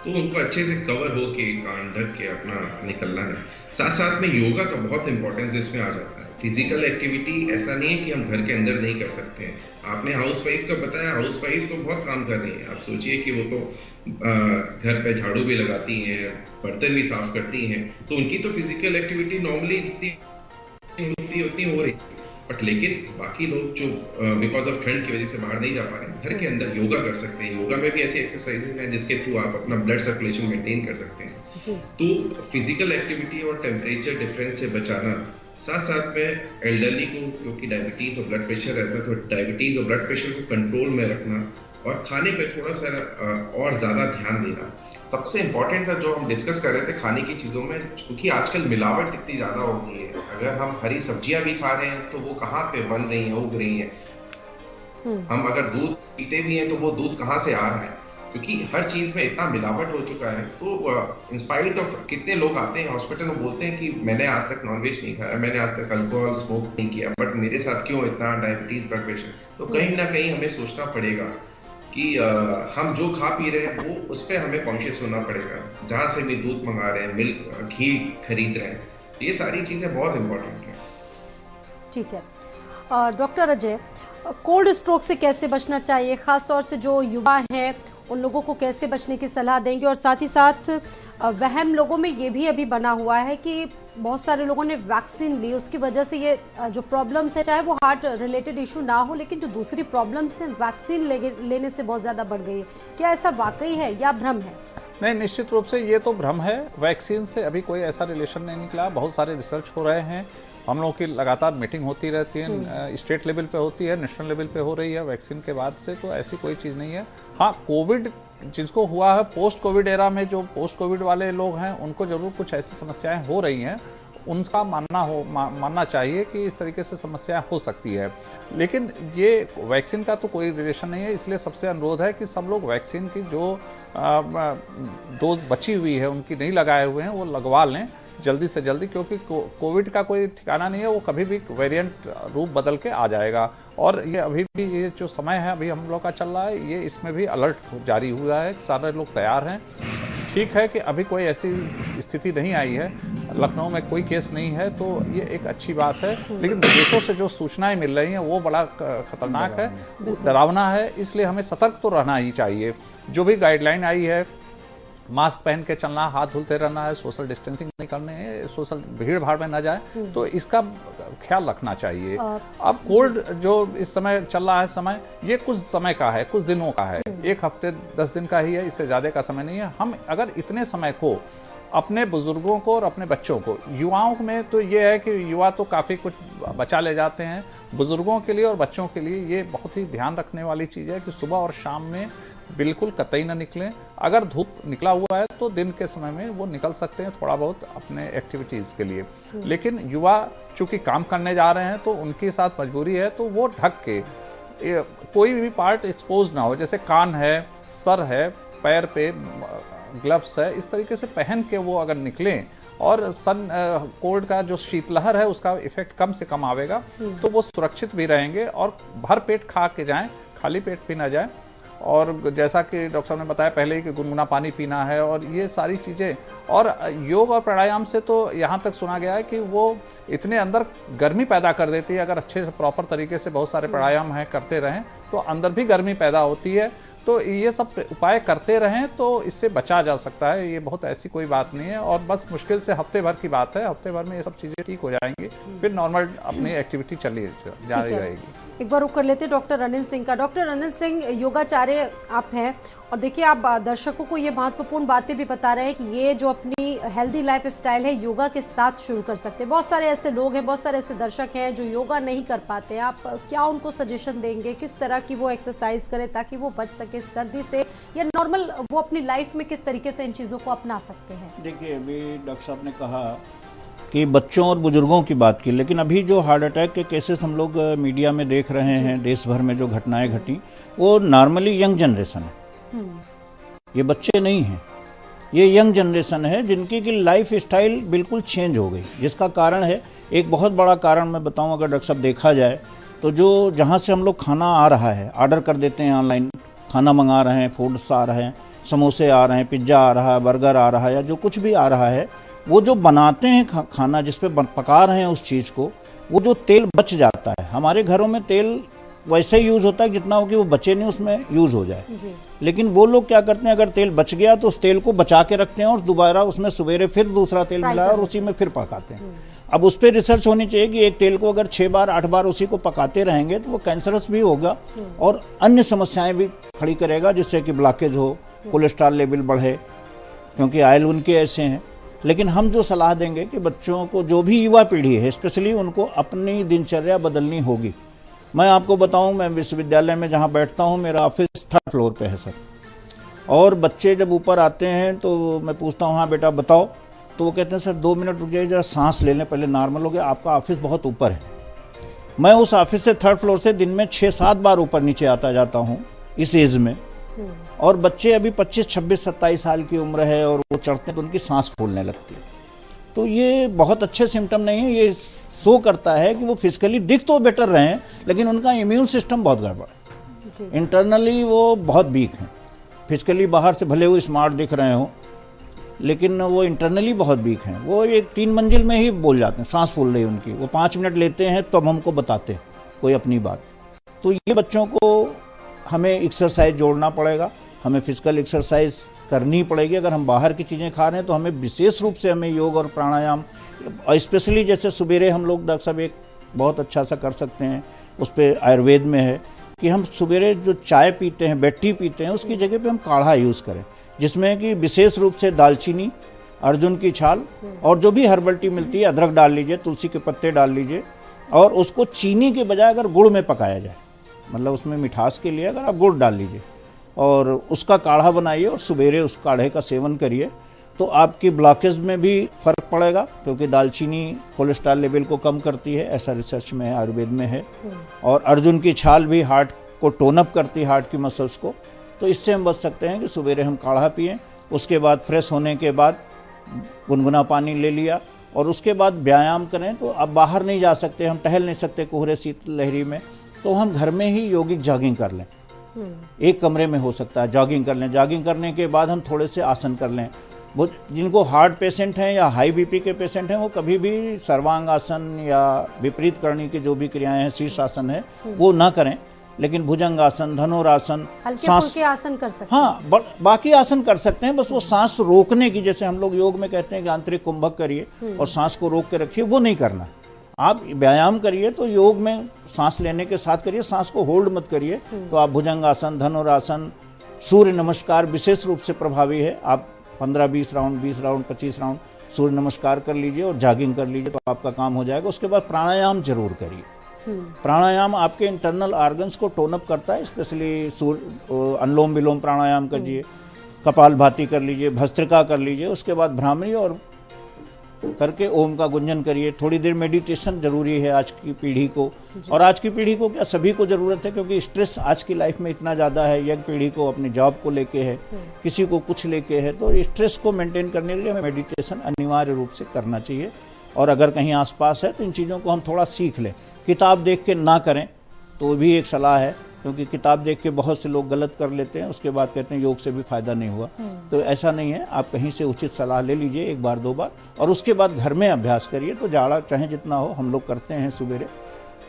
तो उनको अच्छे से कवर होके कान ढक के अपना निकलना है। साथ साथ में योगा का बहुत इंपॉर्टेंस इसमें आ जाता है। फिजिकल एक्टिविटी ऐसा नहीं है कि हम घर के अंदर नहीं कर सकते हैं। आपने हाउसवाइफ का बताया, हाउसवाइफ तो बहुत काम कर रही है। आप सोचिए कि वो तो घर पे झाड़ू भी लगाती हैं, बर्तन भी साफ करती हैं, तो उनकी तो फिजिकल एक्टिविटी नॉर्मली जितनी होती हो रही। बट लेकिन बाकी लोग जो बिकॉज ऑफ ठंड की वजह से बाहर नहीं जा पा रहे हैं, घर के अंदर योगा कर सकते हैं। योगा में भी ऐसी एक्सरसाइजेज हैं जिसके थ्रू आप अपना ब्लड सर्कुलेशन मेंटेन कर सकते हैं। तो फिजिकल एक्टिविटी और टेम्परेचर डिफरेंस से बचाना, साथ साथ में एल्डरली को क्योंकि डायबिटीज और ब्लड प्रेशर रहता है, तो डायबिटीज और ब्लड प्रेशर को कंट्रोल में रखना और खाने पे थोड़ा सा और ज़्यादा ध्यान देना सबसे इम्पोर्टेंट था। जो हम डिस्कस कर रहे थे खाने की चीज़ों में, क्योंकि आजकल मिलावट इतनी ज़्यादा हो गई है। अगर हम हरी सब्जियां भी खा रहे हैं तो वो कहाँ पे बन रही हैं, उग रही हैं। हम अगर दूध पीते भी हैं तो वो दूध कहाँ से आ रहा है, क्योंकि हर चीज़ में इतना मिलावट हो चुका है। तो इंस्पाइट ऑफ कितने लोग आते हैं हॉस्पिटल में, बोलते हैं कि मैंने आज तक नॉनवेज नहीं खाया, मैंने आज तक अल्कोहल स्मोक नहीं किया, बट मेरे साथ क्यों इतना डायबिटीज ब्लड प्रेशर। तो कहीं ना कहीं हमें सोचना पड़ेगा कि हम जो खा पी रहे हैं वो उस पर हमें कॉन्शियस होना पड़ेगा। जहाँ से भी दूध मंगा रहे हैं, मिल्क घी खरीद रहे हैं, ये सारी चीज़ें बहुत इम्पोर्टेंट हैं। ठीक है डॉक्टर अजय, कोल्ड स्ट्रोक से कैसे बचना चाहिए, खास तौर से जो युवा हैं उन लोगों को कैसे बचने की सलाह देंगे? और साथ ही साथ वहम लोगों में ये भी अभी बना हुआ है कि बहुत सारे लोगों ने वैक्सीन ली, उसकी वजह से ये जो प्रॉब्लम्स है, चाहे वो हार्ट रिलेटेड इशू ना हो, लेकिन जो दूसरी प्रॉब्लम्स हैं वैक्सीन लेने से बहुत ज़्यादा बढ़ गई है। क्या ऐसा वाकई है या भ्रम है? नहीं, निश्चित रूप से ये तो भ्रम है। वैक्सीन से अभी कोई ऐसा रिलेशन नहीं निकला। बहुत सारे रिसर्च हो रहे हैं, हम लोगों की लगातार मीटिंग होती रहती है, स्टेट लेवल पे होती है, नेशनल लेवल पे हो रही है वैक्सीन के बाद से, तो ऐसी कोई चीज़ नहीं है। हाँ, कोविड जिसको हुआ है, पोस्ट कोविड एरा में जो पोस्ट कोविड वाले लोग हैं उनको ज़रूर कुछ ऐसी समस्याएं हो रही हैं, उनका मानना चाहिए कि इस तरीके से समस्याएं हो सकती है। लेकिन ये वैक्सीन का तो कोई रिलेशन नहीं है, इसलिए सबसे अनुरोध है कि सब लोग वैक्सीन की जो डोज बची हुई है, उनकी नहीं लगाए हुए हैं, वो लगवा लें जल्दी से जल्दी, क्योंकि कोविड का कोई ठिकाना नहीं है, वो कभी भी वेरिएंट रूप बदल के आ जाएगा। और ये अभी भी ये जो समय है अभी हम लोग का चल रहा है, ये इसमें भी अलर्ट जारी हुआ है, सारे लोग तैयार हैं। ठीक है कि अभी कोई ऐसी स्थिति नहीं आई है, लखनऊ में कोई केस नहीं है, तो ये एक अच्छी बात है। लेकिन विदेशों से जो सूचनाएं मिल रही हैं वो बड़ा खतरनाक है, डरावना है, इसलिए हमें सतर्क तो रहना ही चाहिए। जो भी गाइडलाइन आई है, मास्क पहन के चलना, हाथ धुलते रहना है, सोशल डिस्टेंसिंग नहीं करने है, सोशल भीड़ भाड़ में न जाए, तो इसका ख्याल रखना चाहिए। अब कोल्ड जो इस समय चल रहा है समय, ये कुछ समय का है, कुछ दिनों का है, 1 हफ्ते 10 दिन का ही है, इससे ज़्यादा का समय नहीं है। हम अगर इतने समय को अपने बुजुर्गों को और अपने बच्चों को, युवाओं में तो ये है कि युवा तो काफ़ी कुछ बचा ले जाते हैं, बुजुर्गों के लिए और बच्चों के लिए ये बहुत ही ध्यान रखने वाली चीज़ है कि सुबह और शाम में बिल्कुल कतई ना निकलें। अगर धूप निकला हुआ है तो दिन के समय में वो निकल सकते हैं थोड़ा बहुत अपने एक्टिविटीज़ के लिए। लेकिन युवा चूँकि काम करने जा रहे हैं तो उनके साथ मजबूरी है, तो वो ढक के कोई भी पार्ट एक्सपोज ना हो, जैसे कान है, सर है, पैर पे ग्लव्स है, इस तरीके से पहन के वो अगर निकलें और कोल्ड का जो शीतलहर है उसका इफेक्ट कम से कम आवेगा, तो वो सुरक्षित भी रहेंगे। और भर पेट खा के जाएं, खाली पेट भी ना जाएं। और जैसा कि डॉक्टर साहब ने बताया पहले ही कि गुनगुना पानी पीना है, और ये सारी चीज़ें। और योग और प्राणायाम से तो यहाँ तक सुना गया है कि वो इतने अंदर गर्मी पैदा कर देती है, अगर अच्छे से प्रॉपर तरीके से बहुत सारे प्राणायाम हैं करते रहें तो अंदर भी गर्मी पैदा होती है। तो ये सब उपाय करते रहें तो इससे बचा जा सकता है, ये बहुत ऐसी कोई बात नहीं है। और बस मुश्किल से हफ्ते भर की बात है, हफ्ते भर में ये सब चीज़ें ठीक हो जाएंगी, फिर नॉर्मल अपनी एक्टिविटी जारी रहेगी। एक बार रुक कर लेते डॉक्टर अनिल सिंह का। डॉक्टर अनिल सिंह, योगाचार्य आप हैं, और देखिए आप दर्शकों को ये महत्वपूर्ण बातें भी बता रहे हैं कि ये जो अपनी हेल्दी लाइफ स्टाइल है योगा के साथ शुरू कर सकते हैं। बहुत सारे ऐसे लोग हैं, बहुत सारे ऐसे दर्शक हैं जो योगा नहीं कर पाते, आप क्या उनको सजेशन देंगे, किस तरह की वो एक्सरसाइज करें ताकि वो बच सके सर्दी से, या नॉर्मल वो अपनी लाइफ में किस तरीके से इन चीज़ों को अपना सकते हैं? देखिए, अभी डॉक्टर साहब ने कहा कि बच्चों और बुजुर्गों की बात की, लेकिन अभी जो हार्ट अटैक के केसेस हम लोग मीडिया में देख रहे हैं, देश भर में जो घटनाएं घटी, वो नॉर्मली यंग जनरेशन है। ये बच्चे नहीं हैं, ये यंग जनरेशन है जिनकी की लाइफ स्टाइल बिल्कुल चेंज हो गई, जिसका कारण है, एक बहुत बड़ा कारण मैं बताऊं, अगर डॉक्टर साहब देखा जाए तो जो जहाँ से हम लोग खाना आ रहा है, ऑर्डर कर देते हैं ऑनलाइन, खाना मंगा रहे हैं, फूड्स आ रहे हैं, समोसे आ रहे हैं, पिज्ज़ा आ रहा है, बर्गर आ रहा है, या जो कुछ भी आ रहा है, वो जो बनाते हैं खाना जिस पे पका रहे हैं उस चीज़ को, वो जो तेल बच जाता है, हमारे घरों में तेल वैसे ही यूज़ होता है जितना हो कि वो बचे नहीं उसमें यूज़ हो जाए, लेकिन वो लोग क्या करते हैं, अगर तेल बच गया तो उस तेल को बचा के रखते हैं और दोबारा उसमें सवेरे फिर दूसरा तेल मिलाया और उसी में फिर पकाते हैं। अब उस पर रिसर्च होनी चाहिए कि एक तेल को अगर 6 बार 8 बार उसी को पकाते रहेंगे तो वो कैंसरस भी होगा और अन्य समस्याएं भी खड़ी करेगा, जिससे कि ब्लॉकेज हो, कोलेस्ट्रॉल लेवल बढ़े, क्योंकि आयल उनके ऐसे हैं। लेकिन हम जो सलाह देंगे कि बच्चों को, जो भी युवा पीढ़ी है स्पेशली, उनको अपनी दिनचर्या बदलनी होगी। मैं आपको बताऊं, मैं विश्वविद्यालय में जहां बैठता हूं, मेरा ऑफिस 3rd फ्लोर पे है सर, और बच्चे जब ऊपर आते हैं तो मैं पूछता हूं, हाँ बेटा बताओ, तो वो कहते हैं सर 2 मिनट रुक जाइए, जरा सांस ले लें, पहले नॉर्मल हो गया, आपका ऑफिस बहुत ऊपर है। मैं उस ऑफिस से 3rd फ्लोर से दिन में 6-7 बार ऊपर नीचे आता जाता हूँ इस एज में, और बच्चे अभी 25, 26, 27 साल की उम्र है और वो चढ़ते हैं तो उनकी सांस फूलने लगती है। तो ये बहुत अच्छे सिम्टम नहीं है, ये शो करता है कि वो फिजिकली दिख तो बेटर रहे हैं, लेकिन उनका इम्यून सिस्टम बहुत गड़बड़ है, इंटरनली वो बहुत वीक हैं। फिजिकली बाहर से भले वो स्मार्ट दिख रहे हो, लेकिन वो इंटरनली बहुत वीक हैं। वो एक 3 मंजिल में ही बोल जाते हैं, सांस फूल रही उनकी, वो 5 मिनट लेते हैं तो अब हमको बताते हैं कोई अपनी बात। तो ये बच्चों को हमें एक्सरसाइज जोड़ना पड़ेगा, हमें फिजिकल एक्सरसाइज करनी पड़ेगी। अगर हम बाहर की चीज़ें खा रहे हैं तो हमें विशेष रूप से हमें योग और प्राणायाम, स्पेशली जैसे सवेरे हम लोग डॉक्टर साहब एक बहुत अच्छा सा कर सकते हैं, उस पर आयुर्वेद में है कि हम सवेरे जो चाय पीते हैं, बेड टी पीते हैं, उसकी जगह पे हम काढ़ा यूज़ करें, जिसमें कि विशेष रूप से दालचीनी, अर्जुन की छाल और जो भी हर्बल टी मिलती है, अदरक डाल लीजिए, तुलसी के पत्ते डाल लीजिए, और उसको चीनी के बजाय अगर गुड़ में पकाया जाए, मतलब उसमें मिठास के लिए अगर आप गुड़ डाल लीजिए और उसका काढ़ा बनाइए और सवेरे उस काढ़े का सेवन करिए, तो आपकी ब्लॉकेज में भी फ़र्क पड़ेगा, क्योंकि दालचीनी कोलेस्ट्रॉल लेवल को कम करती है, ऐसा रिसर्च में है, आयुर्वेद में है। और अर्जुन की छाल भी हार्ट को टोनअप करती है, हार्ट की मसल्स को। तो इससे हम बच सकते हैं कि सवेरे हम काढ़ा पिएं, उसके बाद फ्रेश होने के बाद गुनगुना पानी ले लिया और उसके बाद व्यायाम करें। तो अब बाहर नहीं जा सकते, हम टहल नहीं सकते कोहरे शीत लहरी में, तो हम घर में ही यौगिक जॉगिंग कर लें, एक कमरे में हो सकता है, जॉगिंग कर लें। जॉगिंग करने के बाद हम थोड़े से आसन कर लें। वो जिनको हार्ट पेशेंट हैं या हाई बीपी के पेशेंट हैं, वो कभी भी सर्वांग आसन या विपरीत करनी की जो भी क्रियाएं हैं, शीर्षासन है, वो ना करें, लेकिन भुजंगासन, धनुरासन, सांस आसन कर सकते हैं। हाँ, बाकी आसन कर सकते हैं, बस वो सांस रोकने की, जैसे हम लोग योग में कहते हैं कि आंतरिक कुंभक करिए और सांस को रोक के रखिए, वो नहीं करना। आप व्यायाम करिए तो योग में सांस लेने के साथ करिए, सांस को होल्ड मत करिए। तो आप भुजंगासन, धनुरासन, सूर्य नमस्कार विशेष रूप से प्रभावी है। आप 15-20 राउंड, 20 राउंड, 25 राउंड सूर्य नमस्कार कर लीजिए और जॉगिंग कर लीजिए, तो आपका काम हो जाएगा। उसके बाद प्राणायाम जरूर करिए। प्राणायाम आपके इंटरनल ऑर्गन्स को टोनअप करता है, स्पेशली अनुलोम विलोम प्राणायाम करिए, कपालभाति कर लीजिए, भस्त्रिका कर लीजिए, उसके बाद भ्रामरी और करके ओम का गुंजन करिए। थोड़ी देर मेडिटेशन जरूरी है आज की पीढ़ी को, और आज की पीढ़ी को क्या, सभी को ज़रूरत है, क्योंकि स्ट्रेस आज की लाइफ में इतना ज़्यादा है। यंग पीढ़ी को अपनी जॉब को लेके है, किसी को कुछ लेके है, तो स्ट्रेस को मेंटेन करने के लिए हमें मेडिटेशन अनिवार्य रूप से करना चाहिए। और अगर कहीं आसपास है तो इन चीज़ों को हम थोड़ा सीख लें। किताब देख के ना करें तो भी एक सलाह है, क्योंकि किताब देख के बहुत से लोग गलत कर लेते हैं, उसके बाद कहते हैं योग से भी फ़ायदा नहीं हुआ। तो ऐसा नहीं है, आप कहीं से उचित सलाह ले लीजिए 1 बार 2 बार, और उसके बाद घर में अभ्यास करिए। तो जाड़ा चाहे जितना हो, हम लोग करते हैं सवेरे,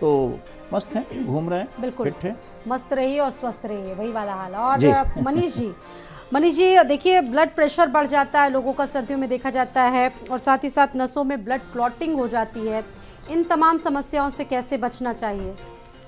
तो मस्त हैं, घूम रहे हैं, बिल्कुल फिट हैं। मस्त रहिए और स्वस्थ रहिए, वही वाला हाल। और मनीष जी देखिए, ब्लड प्रेशर बढ़ जाता है लोगों का, सर्दियों में देखा जाता है, और साथ ही साथ नसों में ब्लड क्लॉटिंग हो जाती है। इन तमाम समस्याओं से कैसे बचना चाहिए?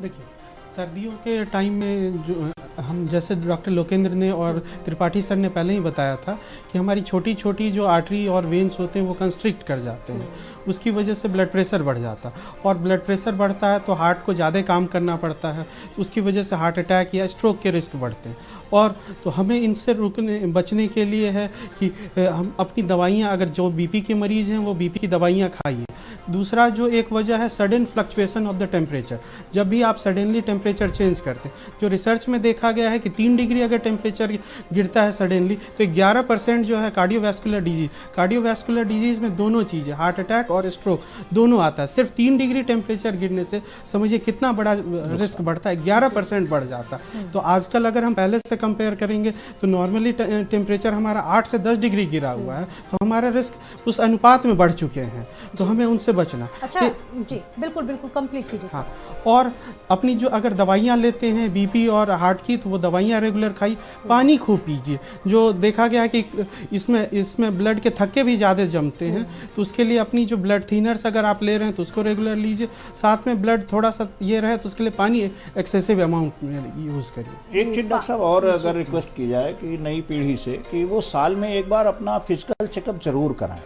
देखिए, सर्दियों के टाइम में जो हम जैसे डॉक्टर लोकेंद्र ने और त्रिपाठी सर ने पहले ही बताया था कि हमारी छोटी छोटी जो आर्टरी और वेन्स होते हैं वो कंस्ट्रिक्ट कर जाते हैं, उसकी वजह से ब्लड प्रेशर बढ़ जाता है, और ब्लड प्रेशर बढ़ता है तो हार्ट को ज़्यादा काम करना पड़ता है, उसकी वजह से हार्ट अटैक या स्ट्रोक के रिस्क बढ़ते हैं। और तो हमें इनसे बचने के लिए है कि हम अपनी दवाइयाँ, अगर जो बीपी के मरीज़ हैं वो बीपी की दवाइयाँ खाइए। दूसरा जो एक वजह है sudden fluctuation of the temperature, जब भी आप सडनली टेम्परेचर चेंज करते हैं, जो रिसर्च में देखा गया है कि 3 डिग्री अगर टेम्परेचर गिरता है सडनली तो 11% जो है कार्डियोवैस्कुलर डिजीज़ में दोनों चीज़ें, हार्ट अटैक और स्ट्रोक दोनों आता है। सिर्फ 3 डिग्री टेम्परेचर गिरने से समझिए कितना बड़ा रिस्क बढ़ता है, 11% बढ़ जाता है। तो आजकल अगर हम पहले से कंपेयर करेंगे तो नॉर्मली टेम्परेचर हमारा 8 से 10 डिग्री गिरा हुआ है, तो हमारा रिस्क उस अनुपात में बढ़ चुके हैं, तो हमें उनसे बचना। अच्छा जी, बिल्कुल बिल्कुल कंप्लीट कीजिए। हाँ, और अपनी जो अगर दवाइयाँ लेते हैं बीपी और हार्ट की, तो वो दवाइयाँ रेगुलर खाई, पानी खूब पीजिए। जो देखा गया है कि इसमें ब्लड के थक्के भी ज़्यादा जमते हैं, तो उसके लिए अपनी जो ब्लड थिनर्स अगर आप ले रहे हैं तो उसको रेगुलर लीजिए, साथ में ब्लड थोड़ा सा ये रहे तो उसके लिए पानी एक्सेसिव अमाउंट में यूज़ करिए। एक चीज़ डॉक्टर साहब और अगर रिक्वेस्ट की जाए कि नई पीढ़ी से कि वो साल में एक बार अपना फिजिकल चेकअप जरूर कराएं,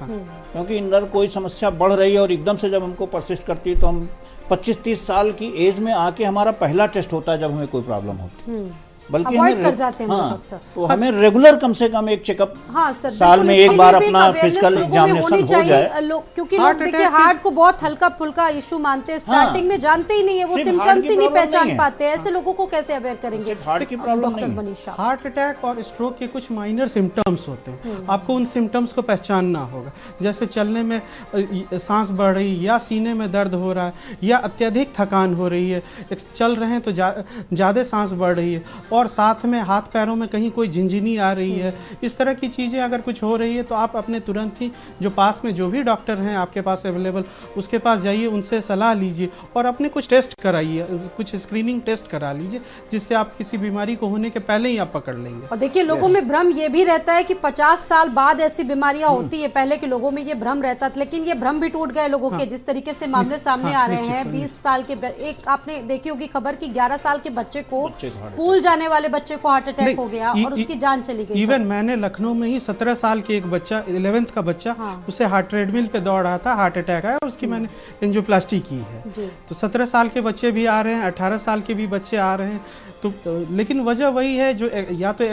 क्योंकि अंदर कोई समस्या बढ़ रही है और एकदम से जब हमको परसिस्ट करती है तो हम 25-30 साल की एज में आके हमारा पहला टेस्ट होता है जब हमें कोई प्रॉब्लम होती है, बल्कि अवॉइड कर जाते हैं हाँ, अक्सर। तो हमें रेगुलर कम से कम एक चेकअप हाँ सर, साल में एक बार अपना फिजिकल एग्जामिनेशन हो जाए, क्योंकि लोग देखिए हार्ट को बहुत हल्का फुल्का इशू मानते हैं, स्टार्टिंग में जानते ही नहीं है, वो सिम्टम्स ही नहीं पहचान पाते, ऐसे लोगों को कैसे अवेयर करेंगे? हार्ट की प्रॉब्लम नहीं है। हार्ट अटैक और स्ट्रोक के कुछ माइनर सिम्टम्स होते हैं, आपको उन सिम्टम्स को पहचानना होगा, जैसे चलने में सांस बढ़ रही या सीने में दर्द हो रहा है या अत्यधिक थकान हो रही है, चल रहे हैं तो ज़्यादा सांस बढ़ रही है, और साथ में हाथ पैरों में कहीं कोई झिनझिनी आ रही है, इस तरह की चीज़ें अगर कुछ हो रही है तो आप अपने तुरंत ही जो पास में जो भी डॉक्टर हैं आपके पास अवेलेबल, उसके पास जाइए, उनसे सलाह लीजिए और अपने कुछ टेस्ट कराइए, कुछ स्क्रीनिंग टेस्ट करा लीजिए, जिससे आप किसी बीमारी को होने के पहले ही आप पकड़ लेंगे। और देखिए लोगों में भ्रम ये भी रहता है कि 50 साल बाद ऐसी बीमारियां होती है, पहले के लोगों में ये भ्रम रहता था, लेकिन ये भ्रम भी टूट गए लोगों के, जिस तरीके से मामले सामने आ रहे हैं। 20 साल के एक आपने देखी होगी खबर कि 11 साल के बच्चे को, स्कूल जाने वाले बच्चे को हार्ट अटैक हो गया और उसकी जान चली गई। इवन मैंने लखनऊ में ही 17 साल के एक बच्चा, 11th का बच्चा, उसे हार्ट ट्रेडमिल पे दौड़ रहा था, हार्ट अटैक आया, उसकी मैंने एंजियोप्लास्टी की है। तो 17 साल के बच्चे भी आ रहे हैं, 18 साल के भी बच्चे आ रहे हैं, तो लेकिन वजह वही है, जो या तो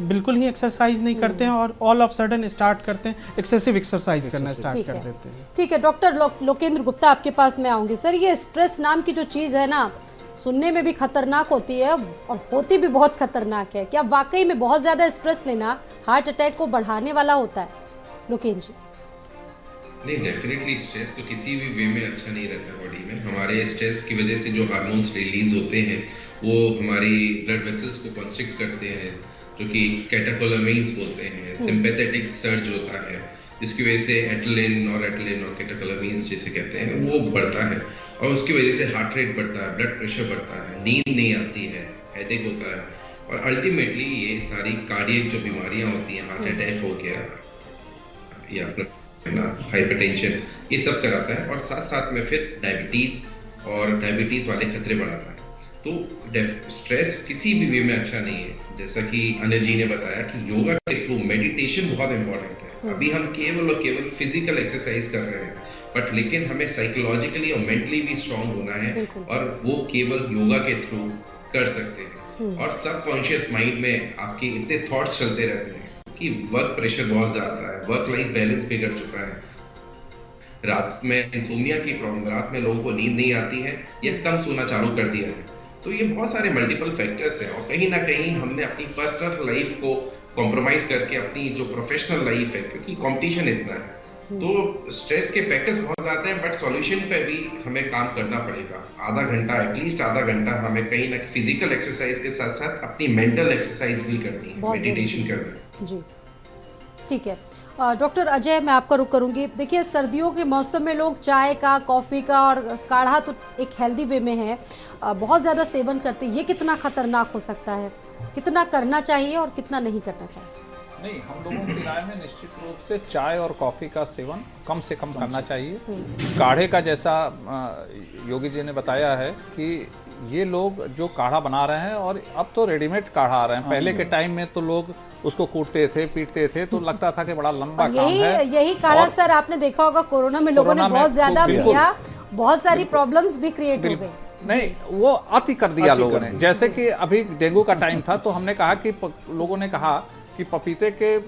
बिल्कुल ही एक्सरसाइज नहीं करते हैं और ऑल ऑफ सडन स्टार्ट करते हैं एक्सेसिव एक्सरसाइज करना स्टार्ट कर देते हैं। ठीक है डॉक्टर लोकेंद्र गुप्ता, आपके पास मैं आऊंगी। सर, ये स्ट्रेस नाम की जो चीज़ है ना, सुनने में भी खतरनाक होती है और होती भी बहुत खतरनाक है। क्या वाकई में बहुत ज़्यादा स्ट्रेस लेना हार्ट अटैक को बढ़ाने वाला होता है लोकेंद्र जी? नहीं, डेफिनेटली स्ट्रेस तो किसी भी वे में अच्छा नहीं रहता बॉडी में। हमारे स्ट्रेस की वजह से जो हार्मोन्स रिलीज होते हैं वो हमारी ब्लड वेसल्स को कंस्ट्रिक्ट करते हैं, जो कि कैटेकोलामाइन्स बोलते हैं। सिंपैथेटिक सर्ज होता है, जिसकी वजह से एड्रेनलिन और कैटेकोलामाइन्स जिसे कहते हैं वो बढ़ता है, और उसकी वजह से हार्ट रेट बढ़ता है, ब्लड प्रेशर बढ़ता है, नींद नहीं आती है, हेडेक होता है, और अल्टीमेटली ये सारी कार्डियक जो बीमारियां होती हैं, हार्ट अटैक हो गया या हाइपरटेंशन, ये सब कराता है, और साथ साथ में फिर डायबिटीज वाले खतरे बढ़ाता है। तो स्ट्रेस किसी भी वे में अच्छा नहीं है। जैसा कि अनिल जी ने बताया कि योगा के थ्रू मेडिटेशन बहुत इंपॉर्टेंट है। अभी हम केवल और केवल फिजिकल एक्सरसाइज कर रहे हैं, बट लेकिन हमें साइकोलॉजिकली और मेंटली भी स्ट्रांग होना है, और वो केवल योगा के थ्रू कर सकते हैं। और सबकॉन्शियस माइंड में आपके इतने थॉट्स चलते रहते हैं कि वर्क प्रेशर बहुत ज्यादा है, वर्क लाइफ बैलेंस बिगड़ चुका है, रात में इंसोम्निया की प्रॉब्लम, रात में लोगों को नींद नहीं आती है या कम सोना चालू कर दिया है। तो ये बहुत सारे मल्टीपल फैक्टर्स हैं, और कहीं ना कहीं हमने अपनी पर्सनल लाइफ को कॉम्प्रोमाइज करके अपनी जो प्रोफेशनल लाइफ है, क्योंकि कंपटीशन इतना है, तो स्ट्रेस के फैक्टर्स बहुत ज्यादा हैं, बट सॉल्यूशन पे भी हमें काम करना पड़ेगा। आधा घंटा, एटलीस्ट आधा घंटा हमें कहीं ना फिजिकल एक्सरसाइज के साथ साथ अपनी मेंटल एक्सरसाइज भी करनी है, मेडिटेशन करना है। जी ठीक है डॉक्टर अजय, मैं आपका रुख करूंगी। देखिए सर्दियों के मौसम में लोग चाय का, कॉफ़ी का और काढ़ा तो एक हेल्दी वे में है, बहुत ज़्यादा सेवन करते हैं। ये कितना खतरनाक हो सकता है? कितना करना चाहिए और कितना नहीं करना चाहिए? नहीं, हम लोगों की राय में निश्चित रूप से चाय और कॉफ़ी का सेवन कम से कम करना चाहिए। काढ़े का जैसा योगी जी ने बताया है कि ये लोग जो काढ़ा बना रहे हैं, और अब तो रेडीमेड काढ़ा आ रहे हैं। पहले के टाइम में तो लोग उसको कूटते थे, पीटते थे, तो लगता था कि बड़ा लंबा काम है। यही काढ़ा सर आपने देखा होगा कोरोना में लोगों ने बहुत ज्यादा पिया, बहुत सारी प्रॉब्लम्स भी क्रिएट हो गई। नहीं, वो अति कर दिया लोगों ने। जैसे कि अभी डेंगू का टाइम था, तो हमने कहा कि लोगों ने कहा कि पपीते के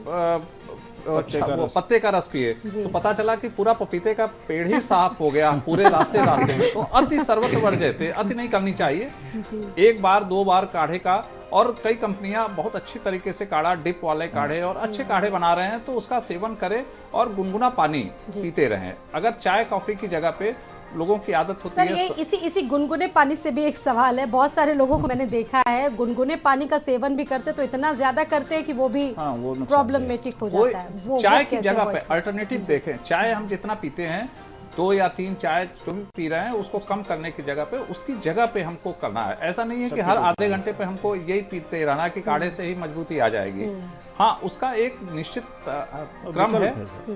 पत्ते का रस पिए, तो पता चला कि पूरा पपीते का पेड़ ही साफ हो गया पूरे रास्ते में। तो अति सर्वत्र वर्ज्य थे, अति नहीं करनी चाहिए। एक बार 2 बार काढ़े का, और कई कंपनियां बहुत अच्छी तरीके से काढ़ा, डिप वाले काढ़े और अच्छे काढ़े बना रहे हैं, तो उसका सेवन करें और गुनगुना पानी पीते रहें। अगर चाय कॉफी की जगह पे लोगों की आदत होती सर, है। ये इसी गुनगुने पानी से भी एक सवाल है। बहुत सारे लोगों को मैंने देखा है गुनगुने पानी का सेवन भी करते, तो इतना ज्यादा करते हैं कि वो भी प्रॉब्लमेटिक हो जाता है। वो चाय की जगह पे अल्टरनेटिव देखें। चाय हम जितना पीते हैं, 2 या 3 चाय जो भी पी रहे हैं, उसको कम करने की जगह पे उसकी जगह पे हमको करना है। ऐसा नहीं है कि हर आधे घंटे पे हमको यही पीते रहना कि काढ़े से ही मजबूती आ जाएगी। हाँ, उसका एक निश्चित क्रम है,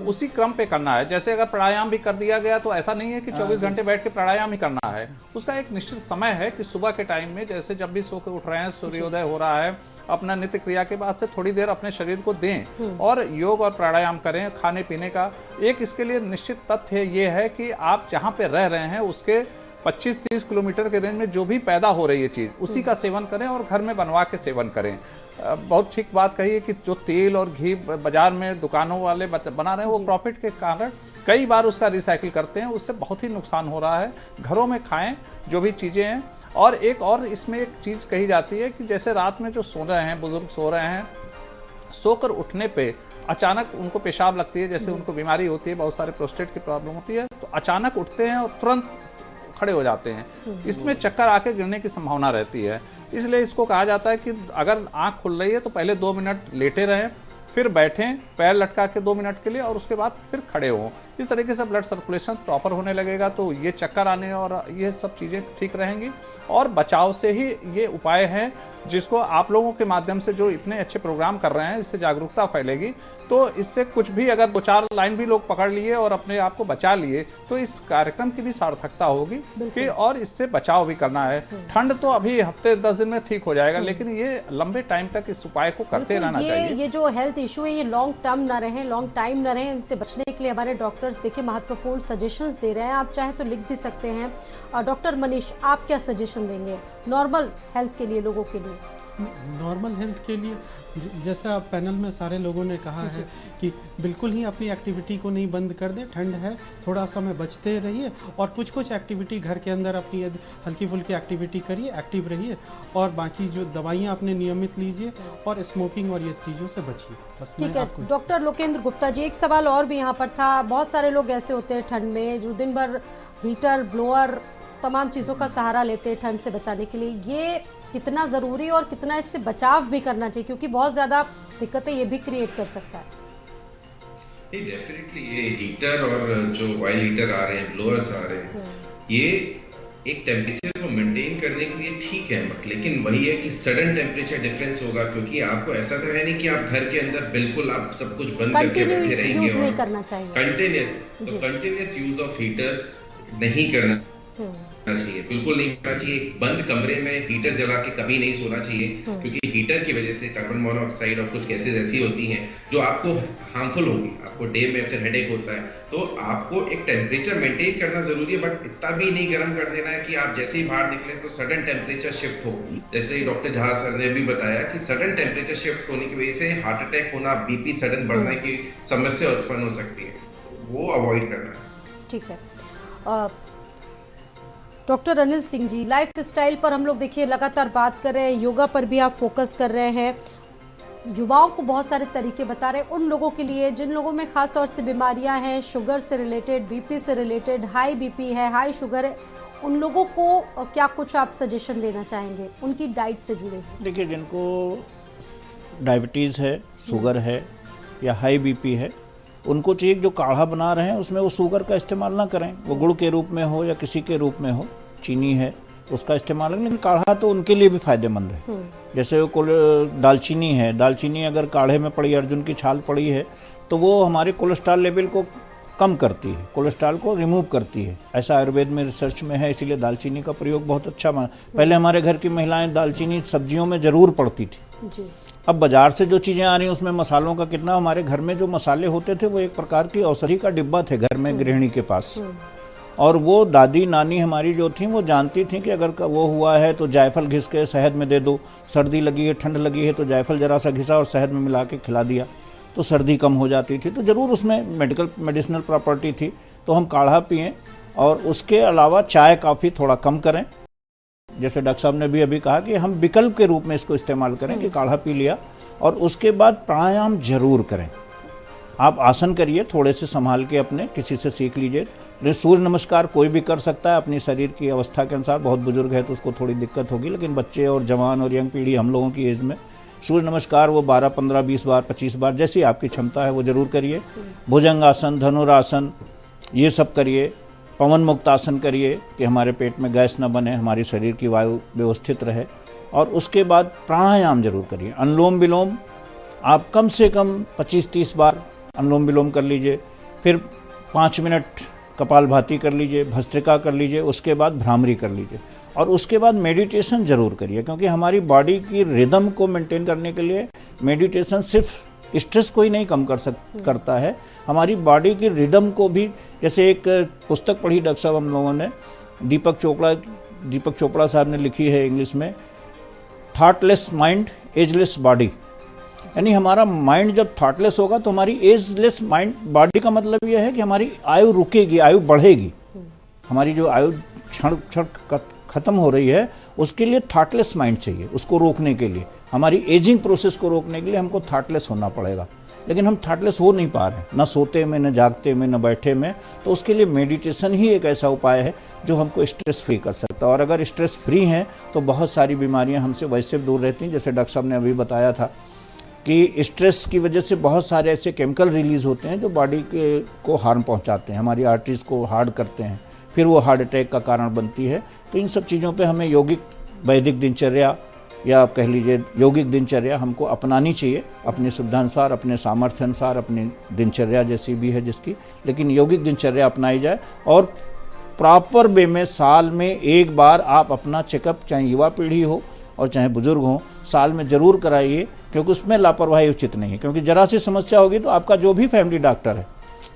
उसी क्रम पे करना है। जैसे अगर प्राणायाम भी कर दिया गया, तो ऐसा नहीं है कि 24 घंटे बैठ के प्राणायाम ही करना है। उसका एक निश्चित समय है कि सुबह के टाइम में, जैसे जब भी सो के उठ रहे हैं, सूर्योदय हो रहा है, अपना नित्य क्रिया के बाद से थोड़ी देर अपने शरीर को दें और योग और प्राणायाम करें। खाने पीने का एक इसके लिए निश्चित तथ्य ये है कि आप जहाँ पे रह रहे हैं उसके 25-30 किलोमीटर के रेंज में जो भी पैदा हो रही है चीज, उसी का सेवन करें और घर में बनवा के सेवन करें। बहुत ठीक बात कही है कि जो तेल और घी बाजार में दुकानों वाले बना रहे हैं, वो प्रॉफिट के कारण कई बार उसका रिसाइकिल करते हैं, उससे बहुत ही नुकसान हो रहा है। घरों में खाएं जो भी चीजें हैं। और एक और इसमें एक चीज कही जाती है कि जैसे रात में जो सो रहे हैं, बुजुर्ग सो रहे हैं, सोकर उठने पे अचानक उनको पेशाब लगती है, जैसे उनको बीमारी होती है, बहुत सारे प्रोस्टेट की प्रॉब्लम होती है, तो अचानक उठते हैं और तुरंत खड़े हो जाते हैं। इसमें चक्कर आके गिरने की संभावना रहती है। इसलिए इसको कहा जाता है कि अगर आंख खुल रही है तो पहले 2 मिनट लेटे रहें, फिर बैठें पैर लटका के 2 मिनट के लिए, और उसके बाद फिर खड़े हों। इस तरीके से ब्लड सर्कुलेशन प्रॉपर होने लगेगा, तो ये चक्कर आने और ये सब चीज़ें ठीक रहेंगी। और बचाव से ही ये उपाय हैं जिसको आप लोगों के माध्यम से जो इतने अच्छे प्रोग्राम कर रहे हैं, इससे जागरूकता फैलेगी। तो इससे कुछ भी अगर 2-4 लाइन भी लोग पकड़ लिए और अपने आप को बचा लिए, तो इस कार्यक्रम की भी सार्थकता होगी कि और इससे बचाव भी करना है। ठंड तो अभी हफ्ते 10 दिन में ठीक हो जाएगा, लेकिन ये लंबे टाइम तक इस उपाय को करते रहना चाहिए। ये जो हेल्थ इशू है, ये लॉन्ग टर्म ना रहे, लॉन्ग टाइम ना रहे, इनसे बचने के लिए हमारे डॉक्टर्स देखिए महत्वपूर्ण सजेशंस दे रहे हैं। आप चाहे तो लिख भी सकते हैं। डॉक्टर मनीष, आप क्या सजेशन देंगे नॉर्मल हेल्थ के लिए, लोगों के लिए? नॉर्मल हेल्थ के लिए जैसा पैनल में सारे लोगों ने कहा है कि बिल्कुल ही अपनी एक्टिविटी को नहीं बंद कर दें। ठंड है, थोड़ा समय बचते रहिए और कुछ एक्टिविटी घर के अंदर अपनी हल्की फुल्की एक्टिविटी करिए, एक्टिव रहिए, और बाकी जो दवाइयाँ आपने नियमित लीजिए और स्मोकिंग और ये चीज़ों से बचिए। बस ठीक है। डॉक्टर लोकेंद्र गुप्ता जी, एक सवाल और भी यहाँ पर था। बहुत सारे लोग ऐसे होते हैं ठंड में जो दिन भर हीटर, ब्लोअर, तमाम चीज़ों का सहारा लेते हैं ठंड से बचाने के लिए। ये कितना ज़रूरी और कितना इससे बचाव भी करना चाहिए, क्योंकि बहुत ज़्यादा दिक्कतें ये भी क्रिएट कर सकता है? नहीं, डेफिनेटली ये हीटर और जो ऑयल हीटर आ रहे हैं, ब्लोअर्स आ रहे हैं, ये एक टेम्परेचर को मेंटेन करने के लिए ठीक है, लेकिन वही है कि सडन टेम्परेचर डिफरेंस होगा, क्योंकि आपको ऐसा तो है नहीं कि आप घर के अंदर बिल्कुल आप सब कुछ बंद करके बैठे रहेंगे। नहीं करना चाहिए कंटिन्यूस यूज ऑफ हीटर्स नहीं करना चाहिए, बिल्कुल नहीं करना चाहिए। बंद कमरे में हीटर जला के कभी नहीं सोना चाहिए, क्योंकि हीटर की वजह से कार्बन मोनोऑक्साइड और कुछ गैसेज ऐसी होती हैं जो आपको हार्मफुल होगी, आपको डे में फिर हेडेक होता है। तो आपको एक टेम्परेचर मेंटेन करना जरूरी है, बट इतना भी नहीं गर्म कर देना है कि आप जैसे ही बाहर निकले तो सडन टेम्परेचर शिफ्ट हो। जैसे डॉक्टर जहां सर ने भी बताया कि सडन टेम्परेचर शिफ्ट होने की वजह से हार्ट अटैक होना, बीपी सडन बढ़ने की समस्या उत्पन्न हो सकती है, तो वो अवॉइड करना है। ठीक है। Doctor Anil Singh ji, life style पर हम लोग देखिए लगातार बात कर रहे हैं, योगा पर भी आप फोकस कर रहे हैं। युवाओं को बहुत सारे तरीके बता रहे हैं, उन लोगों के लिए जिन लोगों में खास तौर से बीमारियां हैं, शुगर से रिलेटेड, बीपी से रिलेटेड, हाई बीपी है, हाई शुगर है, उन लोगों को क्या कुछ आप सजेशन देना चाहेंगे उनकी डाइट से जुड़े? देखिए, जिनको डायबिटीज़ है, शुगर है या हाई बीपी है, उनको चाहिए जो काढ़ा बना रहे हैं उसमें वो शुगर का इस्तेमाल ना करें, वो गुड़ के रूप में हो या किसी के रूप में हो, चीनी है उसका इस्तेमाल करें, लेकिन काढ़ा तो उनके लिए भी फायदेमंद है। जैसे दालचीनी है, दालचीनी अगर काढ़े में पड़ी, अर्जुन की छाल पड़ी है, तो वो हमारे कोलेस्ट्रॉल लेवल को कम करती है, कोलेस्ट्रॉल को रिमूव करती है, ऐसा आयुर्वेद में रिसर्च में है। इसीलिए दालचीनी का प्रयोग बहुत अच्छा माना। पहले हमारे घर की महिलाएं दालचीनी सब्जियों में ज़रूर पड़ती थी जी। अब बाजार से जो चीज़ें आ रही हैं उसमें मसालों का कितना, हमारे घर में जो मसाले होते थे वो एक प्रकार की औषधि का डिब्बा थे घर में गृहिणी के पास। और वो दादी नानी हमारी जो थी वो जानती थी कि अगर वो हुआ है तो जायफल घिस के शहद में दे दो, सर्दी लगी है ठंड लगी है तो जायफल जरा सा घिसा और शहद में मिला के खिला दिया तो सर्दी कम हो जाती थी। तो ज़रूर उसमें मेडिसिनल प्रॉपर्टी थी। तो हम काढ़ा पिएं और उसके अलावा चाय काफ़ी थोड़ा कम करें। जैसे डॉक्टर साहब ने भी अभी कहा कि हम विकल्प के रूप में इसको इस्तेमाल करें कि काढ़ा पी लिया। और उसके बाद प्राणायाम जरूर करें। आप आसन करिए थोड़े से संभाल के, अपने किसी से सीख लीजिए। सूर्य नमस्कार कोई भी कर सकता है अपनी शरीर की अवस्था के अनुसार। बहुत बुजुर्ग है तो उसको थोड़ी दिक्कत होगी, लेकिन बच्चे और जवान और यंग पीढ़ी हम लोगों की एज में सूर्य नमस्कार वो 12, 15, 20 बार, 25 बार जैसी आपकी क्षमता है वो जरूर करिए। भुजंगासन, धनुरासन ये सब करिए। पवन मुक्त आसन करिए कि हमारे पेट में गैस न बने, हमारी शरीर की वायु व्यवस्थित रहे। और उसके बाद प्राणायाम जरूर करिए। अनुलोम विलोम आप कम से कम 25-30 बार अनुलोम विलोम कर लीजिए। फिर 5 मिनट कपालभाति कर लीजिए, भस्त्रिका कर लीजिए, उसके बाद भ्रामरी कर लीजिए। और उसके बाद मेडिटेशन ज़रूर करिए, क्योंकि हमारी बॉडी की रिदम को मेंटेन करने के लिए मेडिटेशन सिर्फ स्ट्रेस को ही नहीं कम करता है, हमारी बॉडी की रिदम को भी। जैसे एक पुस्तक पढ़ी डॉक्टर साहब हम लोगों ने, दीपक चोपड़ा साहब ने लिखी है इंग्लिश में, थॉटलेस माइंड एजलेस बॉडी। यानी हमारा माइंड जब थॉटलेस होगा तो हमारी एजलेस माइंड बॉडी का मतलब यह है कि हमारी आयु रुकेगी, आयु बढ़ेगी। हमारी जो आयु क्षण खत्म हो रही है उसके लिए थॉटलेस माइंड चाहिए। उसको रोकने के लिए, हमारी एजिंग प्रोसेस को रोकने के लिए हमको थॉटलेस होना पड़ेगा। लेकिन हम थॉटलेस हो नहीं पा रहे, न सोते में, न जागते में, न बैठे में। तो उसके लिए मेडिटेशन ही एक ऐसा उपाय है जो हमको स्ट्रेस फ्री कर सकता है। और अगर स्ट्रेस फ्री हैं तो बहुत सारी बीमारियां हमसे वैसे दूर रहती हैं। जैसे डॉक्टर साहब ने अभी बताया था कि स्ट्रेस की वजह से बहुत सारे ऐसे केमिकल रिलीज होते हैं जो बॉडी को हार्म पहुंचाते हैं, हमारी आर्टरीज को हार्ड करते हैं, फिर वो हार्ट अटैक का कारण बनती है। तो इन सब चीज़ों पे हमें यौगिक वैदिक दिनचर्या या आप कह लीजिए यौगिक दिनचर्या हमको अपनानी चाहिए, अपनी सुविधानुसार, अपने सामर्थ्य अनुसार, अपनी दिनचर्या जैसी भी है जिसकी, लेकिन यौगिक दिनचर्या अपनाई जाए। और प्रॉपर वे में साल में एक बार आप अपना चेकअप, चाहे युवा पीढ़ी हो और चाहे बुजुर्ग हो, साल में ज़रूर कराइए, क्योंकि उसमें लापरवाही उचित नहीं है। क्योंकि जरा सी समस्या होगी तो आपका जो भी फैमिली डॉक्टर है,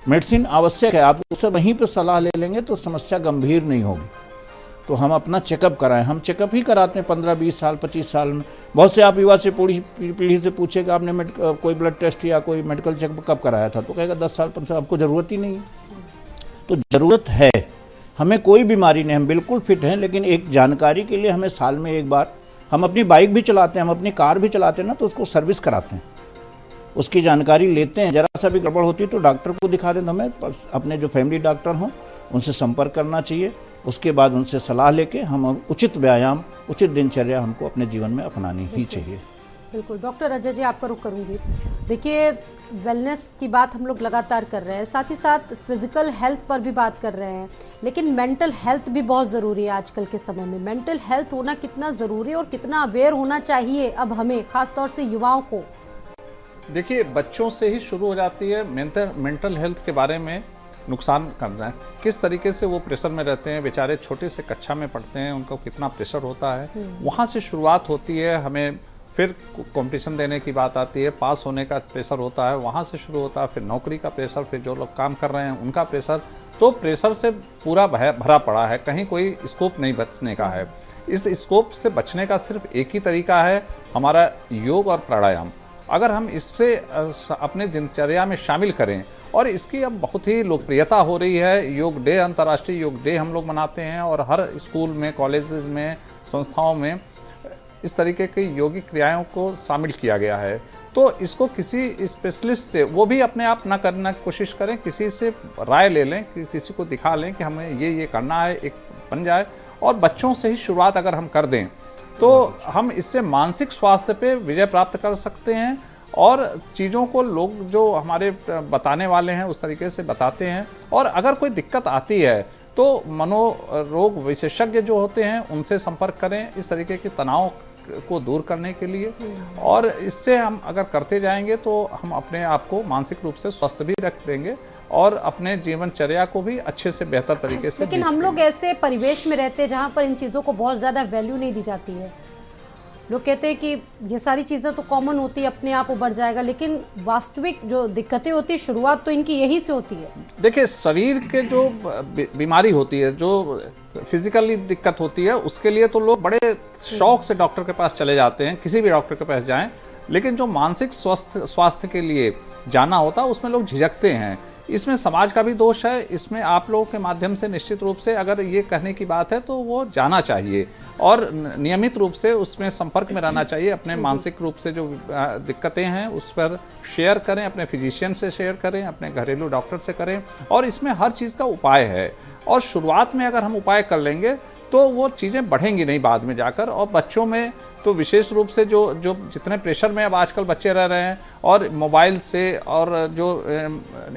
मेडिसिन आवश्यक है, आप उससे वहीं पर सलाह ले लेंगे तो समस्या गंभीर नहीं होगी। तो हम अपना चेकअप कराएं। हम चेकअप ही कराते हैं 15, 20 साल, 25 साल में। बहुत से आप युवा से पीढ़ी से पूछे कि आपने कोई ब्लड टेस्ट या कोई मेडिकल चेकअप कब कराया था, तो कहेगा 10 साल, 15 साल। आपको ज़रूरत ही नहीं है। तो ज़रूरत है, हमें कोई बीमारी नहीं, हम बिल्कुल फिट हैं, लेकिन एक जानकारी के लिए हमें साल में एक बार, हम अपनी बाइक भी चलाते हैं, हम अपनी कार भी चलाते हैं ना, तो उसको सर्विस कराते हैं, उसकी जानकारी लेते हैं। जरा सा भी गड़बड़ होती है तो डॉक्टर को दिखा दें। तो हमें अपने जो फैमिली डॉक्टर हों उनसे संपर्क करना चाहिए। उसके बाद उनसे सलाह लेके हम उचित व्यायाम, उचित दिनचर्या हमको अपने जीवन में अपनानी ही चाहिए। बिल्कुल। डॉक्टर अजय जी, आपका रुख करूंगी। देखिए, वेलनेस की बात हम लोग लगातार कर रहे हैं, साथ ही साथ फिजिकल हेल्थ पर भी बात कर रहे हैं, लेकिन मेंटल हेल्थ भी बहुत ज़रूरी है आजकल के समय में। मेंटल हेल्थ होना कितना ज़रूरी है और कितना अवेयर होना चाहिए अब हमें, खासतौर से युवाओं को? देखिए, बच्चों से ही शुरू हो जाती है मेंटल हेल्थ के बारे में नुकसान करना है। किस तरीके से वो प्रेशर में रहते हैं, बेचारे छोटे से कक्षा में पढ़ते हैं, उनको कितना प्रेशर होता है, वहाँ से शुरुआत होती है। हमें फिर कंपटीशन देने की बात आती है, पास होने का प्रेशर होता है, वहाँ से शुरू होता है। फिर नौकरी का प्रेशर, फिर जो लोग काम कर रहे हैं उनका प्रेशर। तो प्रेशर से पूरा भरा पड़ा है, कहीं कोई स्कोप नहीं बचने का है। इस स्कोप से बचने का सिर्फ एक ही तरीका है, हमारा योग और प्राणायाम। अगर हम इससे अपने दिनचर्या में शामिल करें, और इसकी अब बहुत ही लोकप्रियता हो रही है। योग डे, अंतर्राष्ट्रीय योग डे हम लोग मनाते हैं, और हर स्कूल में, कॉलेजेस में, संस्थाओं में इस तरीके की योगिक क्रियाओं को शामिल किया गया है। तो इसको किसी स्पेशलिस्ट से, वो भी अपने आप ना करना कोशिश करें, किसी से राय ले लें, किसी को दिखा लें कि हमें ये करना है, एक बन जाए। और बच्चों से ही शुरुआत अगर हम कर दें तो हम इससे मानसिक स्वास्थ्य पे विजय प्राप्त कर सकते हैं। और चीज़ों को लोग जो हमारे बताने वाले हैं उस तरीके से बताते हैं। और अगर कोई दिक्कत आती है तो मनोरोग विशेषज्ञ जो होते हैं उनसे संपर्क करें, इस तरीके के तनाव को दूर करने के लिए। और इससे हम अगर करते जाएंगे तो हम अपने आप को मानसिक रूप से स्वस्थ भी रख देंगे और अपने जीवनचर्या को भी अच्छे से बेहतर तरीके से। लेकिन हम लोग ऐसे परिवेश में रहते हैं जहाँ पर इन चीज़ों को बहुत ज़्यादा वैल्यू नहीं दी जाती है। लोग कहते हैं कि ये सारी चीज़ें तो कॉमन होती है, अपने आप उभर जाएगा, लेकिन वास्तविक जो दिक्कतें होती है शुरुआत तो इनकी यहीं से होती है। देखिए, शरीर के जो बीमारी होती है, जो फिजिकली दिक्कत होती है, उसके लिए तो लोग बड़े शौक से डॉक्टर के पास चले जाते हैं, किसी भी डॉक्टर के पास जाएं। लेकिन जो मानसिक स्वास्थ्य के लिए जाना होता है उसमें लोग झिझकते हैं। इसमें समाज का भी दोष है। इसमें आप लोगों के माध्यम से निश्चित रूप से अगर ये कहने की बात है तो वो जाना चाहिए और नियमित रूप से उसमें संपर्क में रहना चाहिए। अपने मानसिक रूप से जो दिक्कतें हैं उस पर शेयर करें, अपने फिजिशियन से शेयर करें, अपने घरेलू डॉक्टर से करें, और इसमें हर चीज़ का उपाय है। और शुरुआत में अगर हम उपाय कर लेंगे तो वो चीज़ें बढ़ेंगी नहीं बाद में जाकर। और बच्चों में तो विशेष रूप से जो जितने प्रेशर में अब आजकल बच्चे रह रहे हैं और मोबाइल से और जो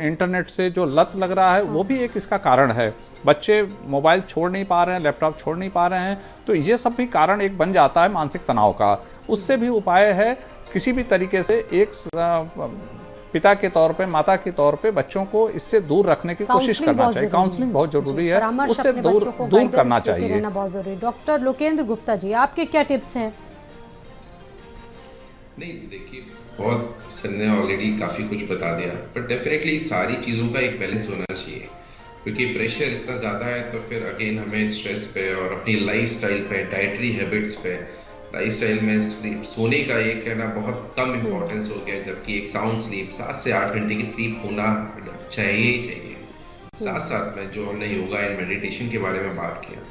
इंटरनेट से जो लत लग रहा है, वो भी एक इसका कारण है। बच्चे मोबाइल छोड़ नहीं पा रहे हैं, लैपटॉप छोड़ नहीं पा रहे हैं, तो ये सब भी कारण एक बन जाता है मानसिक तनाव का। उससे भी उपाय है किसी भी तरीके से एक पिता के तौर पे, माता के तौर पे बच्चों को इससे दूर रखने की कोशिश करना चाहिए। काउंसलिंग बहुत जरूरी है, उससे दूर करना चाहिए। बहुत जरूरी। डॉक्टर लोकेंद्र गुप्ता जी, आपके क्या टिप्स हैं? नहीं, देखिए, बहुत सर ने ऑलरेडी काफ़ी कुछ बता दिया, पर डेफिनेटली सारी चीज़ों का एक बैलेंस होना चाहिए, क्योंकि प्रेशर इतना ज़्यादा है तो फिर अगेन हमें स्ट्रेस पे और अपनी लाइफस्टाइल पे, डाइटरी हैबिट्स पे, लाइफस्टाइल में सोने का एक है ना बहुत कम इम्पोर्टेंस हो गया, जबकि एक साउंड स्लीप 7 से 8 घंटे की स्लीप होना चाहिए ही चाहिए। साथ साथ में जो हमने योगा एंड मेडिटेशन के बारे में बात किया,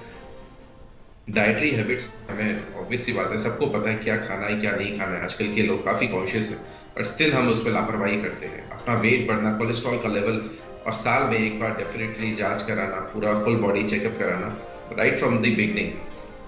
डाइटरी हैबिट्स, हमें ऑब्वियस सी बात है, सबको पता है क्या खाना है क्या नहीं खाना है। आजकल के लोग काफ़ी कॉन्शियस हैं, पर स्टिल हम उस पर लापरवाही करते हैं। अपना वेट बढ़ना, कोलेस्ट्रॉल का लेवल, और साल में एक बार डेफिनेटली जांच कराना, पूरा फुल बॉडी चेकअप कराना राइट फ्रॉम द बिगनिंग।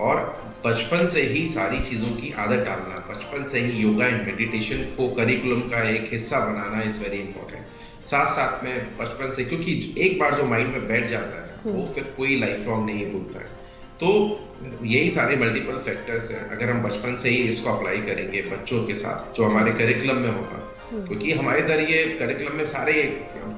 और बचपन से ही सारी चीज़ों की आदत डालना, बचपन से ही योगा एंड मेडिटेशन को करिकुलम का एक हिस्सा बनाना इज़ वेरी इंपॉर्टेंट। साथ साथ में बचपन से, क्योंकि एक बार जो माइंड में बैठ जाता है वो फिर कोई लाइफ लॉन्ग नहीं भूलता है। तो यही सारे मल्टीपल फैक्टर्स हैं। अगर हम बचपन से ही इसको अप्लाई करेंगे बच्चों के साथ, जो हमारे करिकुलम में होगा, क्योंकि हमारे इधर ये करिकुलम में सारे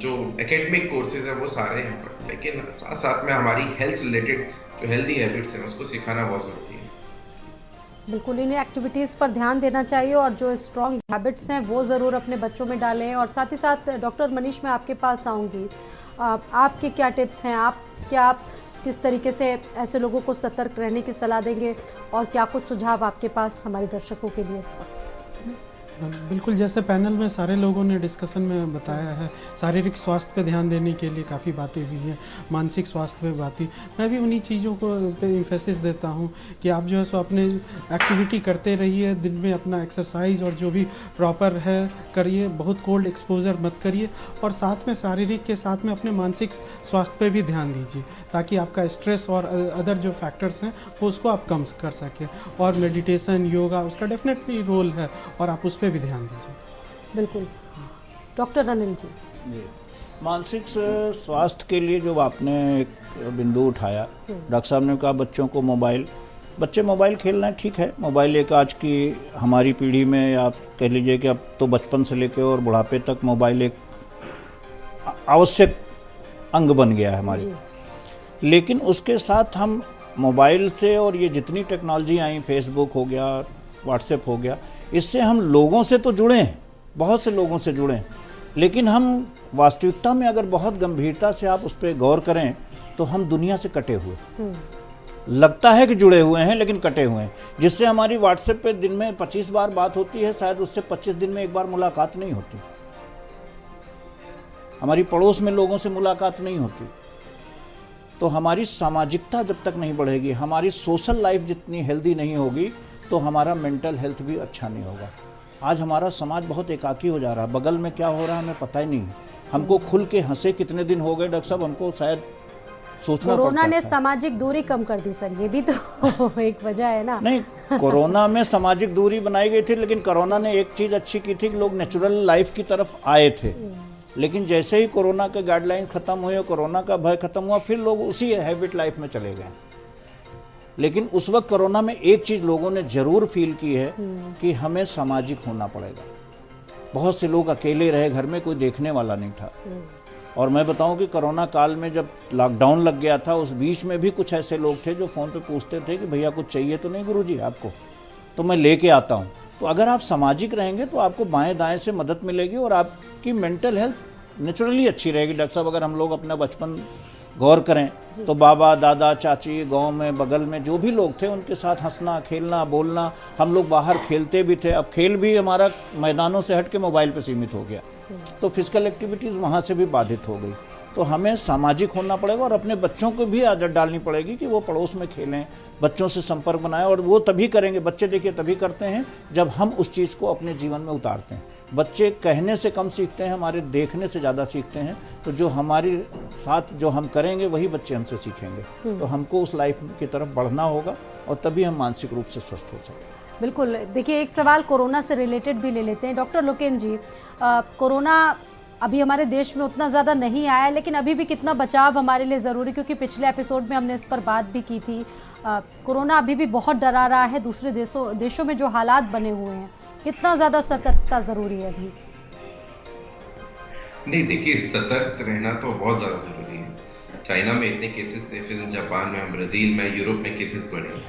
जो एकेडमिक कोर्सेज हैं वो सारे हैं, लेकिन साथ साथ में हमारी हेल्थ रिलेटेड जो हेल्दी हैबिट्स हैं उसको सिखाना बहुत जरूरी है। बिल्कुल, इन एक्टिविटीज़ पर ध्यान देना चाहिए और जो स्ट्रॉन्ग हैबिट्स हैं वो ज़रूर अपने बच्चों में डालें। और साथ ही साथ डॉक्टर मनीष, मैं आपके पास आऊँगी, आपके क्या टिप्स हैं? आप किस तरीके से ऐसे लोगों को सतर्क रहने की सलाह देंगे और क्या कुछ सुझाव आपके पास हमारे दर्शकों के लिए इस वक्त? बिल्कुल, जैसे पैनल में सारे लोगों ने डिस्कशन में बताया है, शारीरिक स्वास्थ्य पे ध्यान देने के लिए काफ़ी बातें हुई हैं, मानसिक स्वास्थ्य पे बातें। मैं भी उन्हीं चीज़ों को पे इम्फेसिस देता हूँ कि आप जो है सो अपने एक्टिविटी करते रहिए, दिन में अपना एक्सरसाइज और जो भी प्रॉपर है करिए, बहुत कोल्ड एक्सपोजर मत करिए, और साथ में शारीरिक के साथ में अपने मानसिक स्वास्थ्य पे भी ध्यान दीजिए, ताकि आपका स्ट्रेस और अदर जो फैक्टर्स हैं वो उसको आप कम कर सकें। और मेडिटेशन, योगा, उसका डेफिनेटली रोल है और आप उस पर भी ध्यान दीजिए। बिल्कुल। डॉक्टर अनिल जी, मानसिक स्वास्थ्य के लिए जो आपने एक बिंदु उठाया, डॉक्टर साहब ने कहा बच्चों को बच्चे मोबाइल खेलना है, ठीक है। मोबाइल एक आज की हमारी पीढ़ी में, आप कह लीजिए कि अब तो बचपन से लेकर और बुढ़ापे तक मोबाइल एक आवश्यक अंग बन गया है हमारी। लेकिन उसके साथ हम मोबाइल से और ये जितनी टेक्नोलॉजी आई, फेसबुक हो गया, व्हाट्सएप हो गया, इससे हम लोगों से तो जुड़े हैं, बहुत से लोगों से जुड़े हैं, लेकिन हम वास्तविकता में अगर बहुत गंभीरता से आप उस पर गौर करें तो हम दुनिया से कटे हुए लगता है कि जुड़े हुए हैं, लेकिन कटे हुए हैं। जिससे हमारी व्हाट्सएप पे दिन में 25 बार बात होती है, शायद उससे 25 दिन में एक बार मुलाकात नहीं होती। हमारी पड़ोस में लोगों से मुलाकात नहीं होती। तो हमारी सामाजिकता जब तक नहीं बढ़ेगी, हमारी सोशल लाइफ जितनी हेल्दी नहीं होगी, तो हमारा मेंटल हेल्थ भी अच्छा नहीं होगा। आज हमारा समाज बहुत एकाकी हो जा रहा है, बगल में क्या हो रहा है हमें पता ही नहीं। हमको खुल के हंसे कितने दिन हो गए डॉक्टर साहब, हमको शायद सोचना पड़ता कोरोना ने सामाजिक दूरी कम कर दी सर, ये भी तो एक वजह है ना। नहीं, कोरोना में सामाजिक दूरी बनाई गई थी, लेकिन कोरोना ने एक चीज़ अच्छी की थी कि लोग नेचुरल लाइफ की तरफ आए थे। लेकिन जैसे ही कोरोना के गाइडलाइंस खत्म हुए, कोरोना का भय खत्म हुआ, फिर लोग उसी हैबिट लाइफ में चले गए। लेकिन उस वक्त कोरोना में एक चीज़ लोगों ने ज़रूर फील की है कि हमें सामाजिक होना पड़ेगा। बहुत से लोग अकेले रहे घर में, कोई देखने वाला नहीं था। और मैं बताऊं कि कोरोना काल में जब लॉकडाउन लग गया था, उस बीच में भी कुछ ऐसे लोग थे जो फ़ोन पे पूछते थे कि भैया कुछ चाहिए तो नहीं गुरुजी आपको, तो मैं लेके आता हूं। तो अगर आप सामाजिक रहेंगे तो आपको बाएं दाएं से मदद मिलेगी और आपकी मेंटल हेल्थ नेचुरली अच्छी रहेगी। डॉक्टर साहब, अगर हम लोग अपना बचपन गौर करें तो बाबा दादा चाची गांव में बगल में जो भी लोग थे उनके साथ हंसना खेलना बोलना, हम लोग बाहर खेलते भी थे। अब खेल भी हमारा मैदानों से हट के मोबाइल पे सीमित हो गया, तो फिजिकल एक्टिविटीज़ वहाँ से भी बाधित हो गई। तो हमें सामाजिक होना पड़ेगा और अपने बच्चों को भी आदत डालनी पड़ेगी कि वो पड़ोस में खेलें, बच्चों से संपर्क बनाएं। और वो तभी करेंगे, बच्चे देखिए तभी करते हैं जब हम उस चीज़ को अपने जीवन में उतारते हैं। बच्चे कहने से कम सीखते हैं, हमारे देखने से ज़्यादा सीखते हैं। तो जो हमारे साथ जो हम करेंगे वही बच्चे हमसे सीखेंगे। तो हमको उस लाइफ की तरफ बढ़ना होगा और तभी हम मानसिक रूप से स्वस्थ हो सकें। बिल्कुल। देखिए, एक सवाल कोरोना से रिलेटेड भी ले लेते हैं। डॉक्टर लोकेन जी, कोरोना अभी हमारे देश में उतना ज़्यादा नहीं आया है, लेकिन अभी भी कितना बचाव हमारे लिए ज़रूरी, क्योंकि पिछले एपिसोड में हमने इस पर बात भी की थी। कोरोना अभी भी बहुत डरा रहा है। दूसरे देशों में जो हालात बने हुए हैं, कितना ज़्यादा सतर्कता ज़रूरी है अभी? नहीं, देखिए सतर्क रहना तो बहुत ज़्यादा ज़रूरी है। चाइना में इतने केसेस थे, फिर जापान में, ब्राज़ील में, यूरोप में केसेस बढ़े।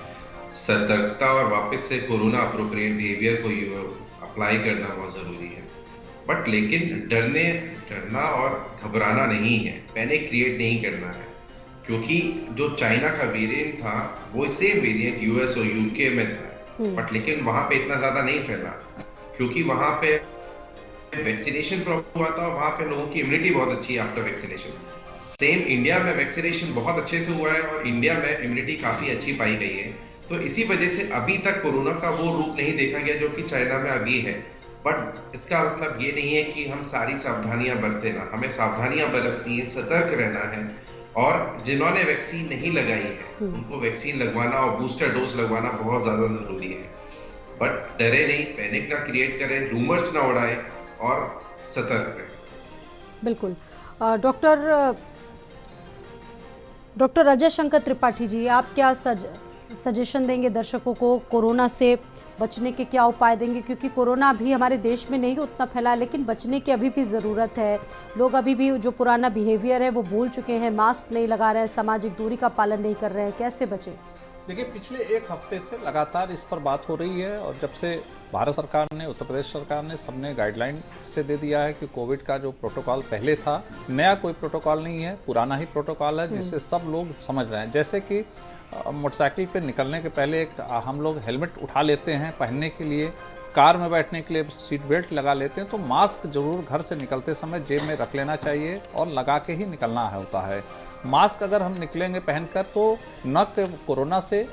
सतर्कता और वापस से कोरोना अप्रोप्रिएट बिहेवियर को अप्लाई करना बहुत ज़रूरी है। बट लेकिन डरना और घबराना नहीं है, पैनिक क्रिएट नहीं करना है। क्योंकि जो चाइना का वेरिएंट था वो सेम वेरिएंट यूएस और यूके में था, बट लेकिन वहां पे इतना ज्यादा नहीं फैला क्योंकि वहां पे वैक्सीनेशन प्रॉपर हुआ था और वहां पे लोगों की इम्यूनिटी बहुत अच्छी है आफ्टर वैक्सीनेशन। सेम इंडिया में वैक्सीनेशन बहुत अच्छे से हुआ है और इंडिया में इम्यूनिटी काफी अच्छी पाई गई है। तो इसी वजह से अभी तक कोरोना का वो रूप नहीं देखा गया जो कि चाइना में अभी है। बट इसका मतलब ये नहीं है कि हम सारी सावधानियां बरते ना, हमें सावधानियां बरतनी है, सतर्क रहना है। और जिन्होंने वैक्सीन नहीं लगाई है उनको वैक्सीन लगवाना और बूस्टर डोज लगवाना बहुत ज्यादा जरूरी है। बट डरे नहीं, पैनिक ना क्रिएट करें, रूमर्स ना उड़ाएं और सतर्क रहें। बिल्कुल। डॉक्टर अजय शंकर त्रिपाठी जी, आप क्या सजेशन देंगे दर्शकों को? कोरोना से बचने के क्या उपाय देंगे? क्योंकि कोरोना अभी हमारे देश में नहीं उतना फैला, लेकिन बचने की अभी भी ज़रूरत है। लोग अभी भी जो पुराना बिहेवियर है वो भूल चुके हैं, मास्क नहीं लगा रहे हैं, सामाजिक दूरी का पालन नहीं कर रहे हैं। कैसे बचें? देखिए, पिछले एक हफ्ते से लगातार इस पर बात हो रही है और जब से भारत सरकार ने, उत्तर प्रदेश सरकार ने, सबने गाइडलाइन से दे दिया है कि कोविड का जो प्रोटोकॉल पहले था, नया कोई प्रोटोकॉल नहीं है, पुराना ही प्रोटोकॉल है, जिससे सब लोग समझ रहे हैं। जैसे कि मोटरसाइकिल पे निकलने के पहले हम लोग हेलमेट उठा लेते हैं पहनने के लिए, कार में बैठने के लिए सीट बेल्ट लगा लेते हैं, तो मास्क जरूर घर से निकलते समय जेब में रख लेना चाहिए और लगा के ही निकलना होता है। मास्क अगर हम निकलेंगे पहनकर तो न कोरोना से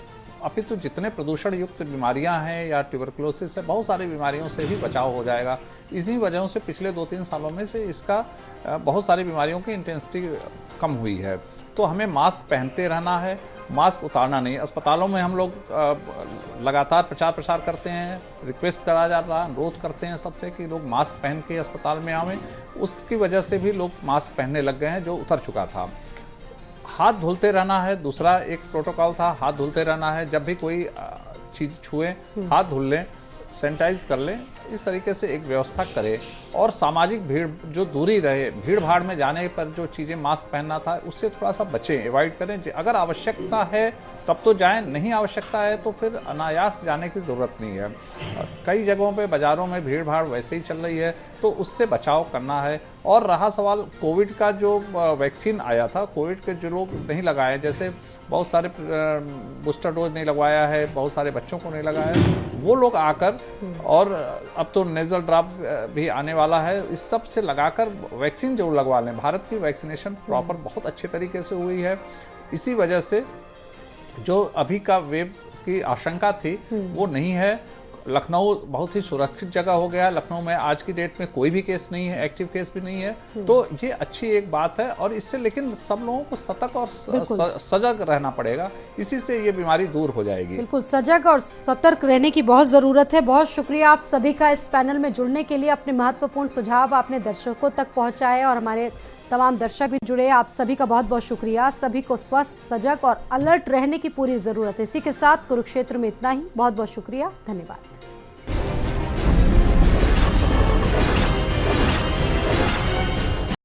अपितु जितने प्रदूषण युक्त बीमारियां हैं या ट्यूबरकुलोसिस है, बहुत सारी बीमारियों से भी बचाव हो जाएगा। इन्हीं वजहों से पिछले 2-3 सालों में से इसका बहुत सारी बीमारियों की इंटेंसिटी कम हुई है। तो हमें मास्क पहनते रहना है, मास्क उतारना नहीं। अस्पतालों में हम लोग लगातार प्रचार प्रसार करते हैं, रिक्वेस्ट करा जा रहा है, अनुरोध करते हैं सबसे कि लोग मास्क पहन के अस्पताल में आवें। उसकी वजह से भी लोग मास्क पहनने लग गए हैं, जो उतर चुका था। हाथ धुलते रहना है, दूसरा एक प्रोटोकॉल था, हाथ धुलते रहना है। जब भी कोई चीज़ छुए हाथ धुल लें, सैनिटाइज कर लें, इस तरीके से एक व्यवस्था करें। और सामाजिक भीड़ जो दूरी रहे, भीड़ भाड़ में जाने पर जो चीज़ें मास्क पहनना था उससे थोड़ा सा बचें, अवॉइड करें। अगर आवश्यकता है तब तो जाएं, नहीं आवश्यकता है तो फिर अनायास जाने की ज़रूरत नहीं है। कई जगहों पे बाज़ारों में भीड़ भाड़ वैसे ही चल रही है, तो उससे बचाव करना है। और रहा सवाल कोविड का, जो वैक्सीन आया था, कोविड के जो लोग नहीं लगाए, जैसे बहुत सारे बूस्टर डोज नहीं लगवाया है, बहुत सारे बच्चों को नहीं लगाया है, वो लोग आकर, और अब तो नेजल ड्रॉप भी आने वाला है, इस सब से लगाकर वैक्सीन जरूर लगवा लें। भारत की वैक्सीनेशन प्रॉपर बहुत अच्छे तरीके से हुई है। इसी वजह से जो अभी का वेव की आशंका थी वो नहीं है। लखनऊ बहुत ही सुरक्षित जगह हो गया। लखनऊ में आज की डेट में कोई भी केस नहीं है, एक्टिव केस भी नहीं है, तो ये अच्छी एक बात है। और इससे लेकिन सब लोगों को सतर्क और सजग रहना पड़ेगा, इसी से ये बीमारी दूर हो जाएगी। बिल्कुल, सजग और सतर्क रहने की बहुत ज़रूरत है। बहुत शुक्रिया आप सभी का इस पैनल में जुड़ने के लिए। अपने महत्वपूर्ण सुझाव आपने दर्शकों तक पहुँचाए और हमारे तमाम दर्शक भी जुड़े। आप सभी का बहुत बहुत शुक्रिया। सभी को स्वस्थ, सजग और अलर्ट रहने की पूरी ज़रूरत है। इसी के साथ कुरुक्षेत्र में इतना ही। बहुत बहुत शुक्रिया, धन्यवाद।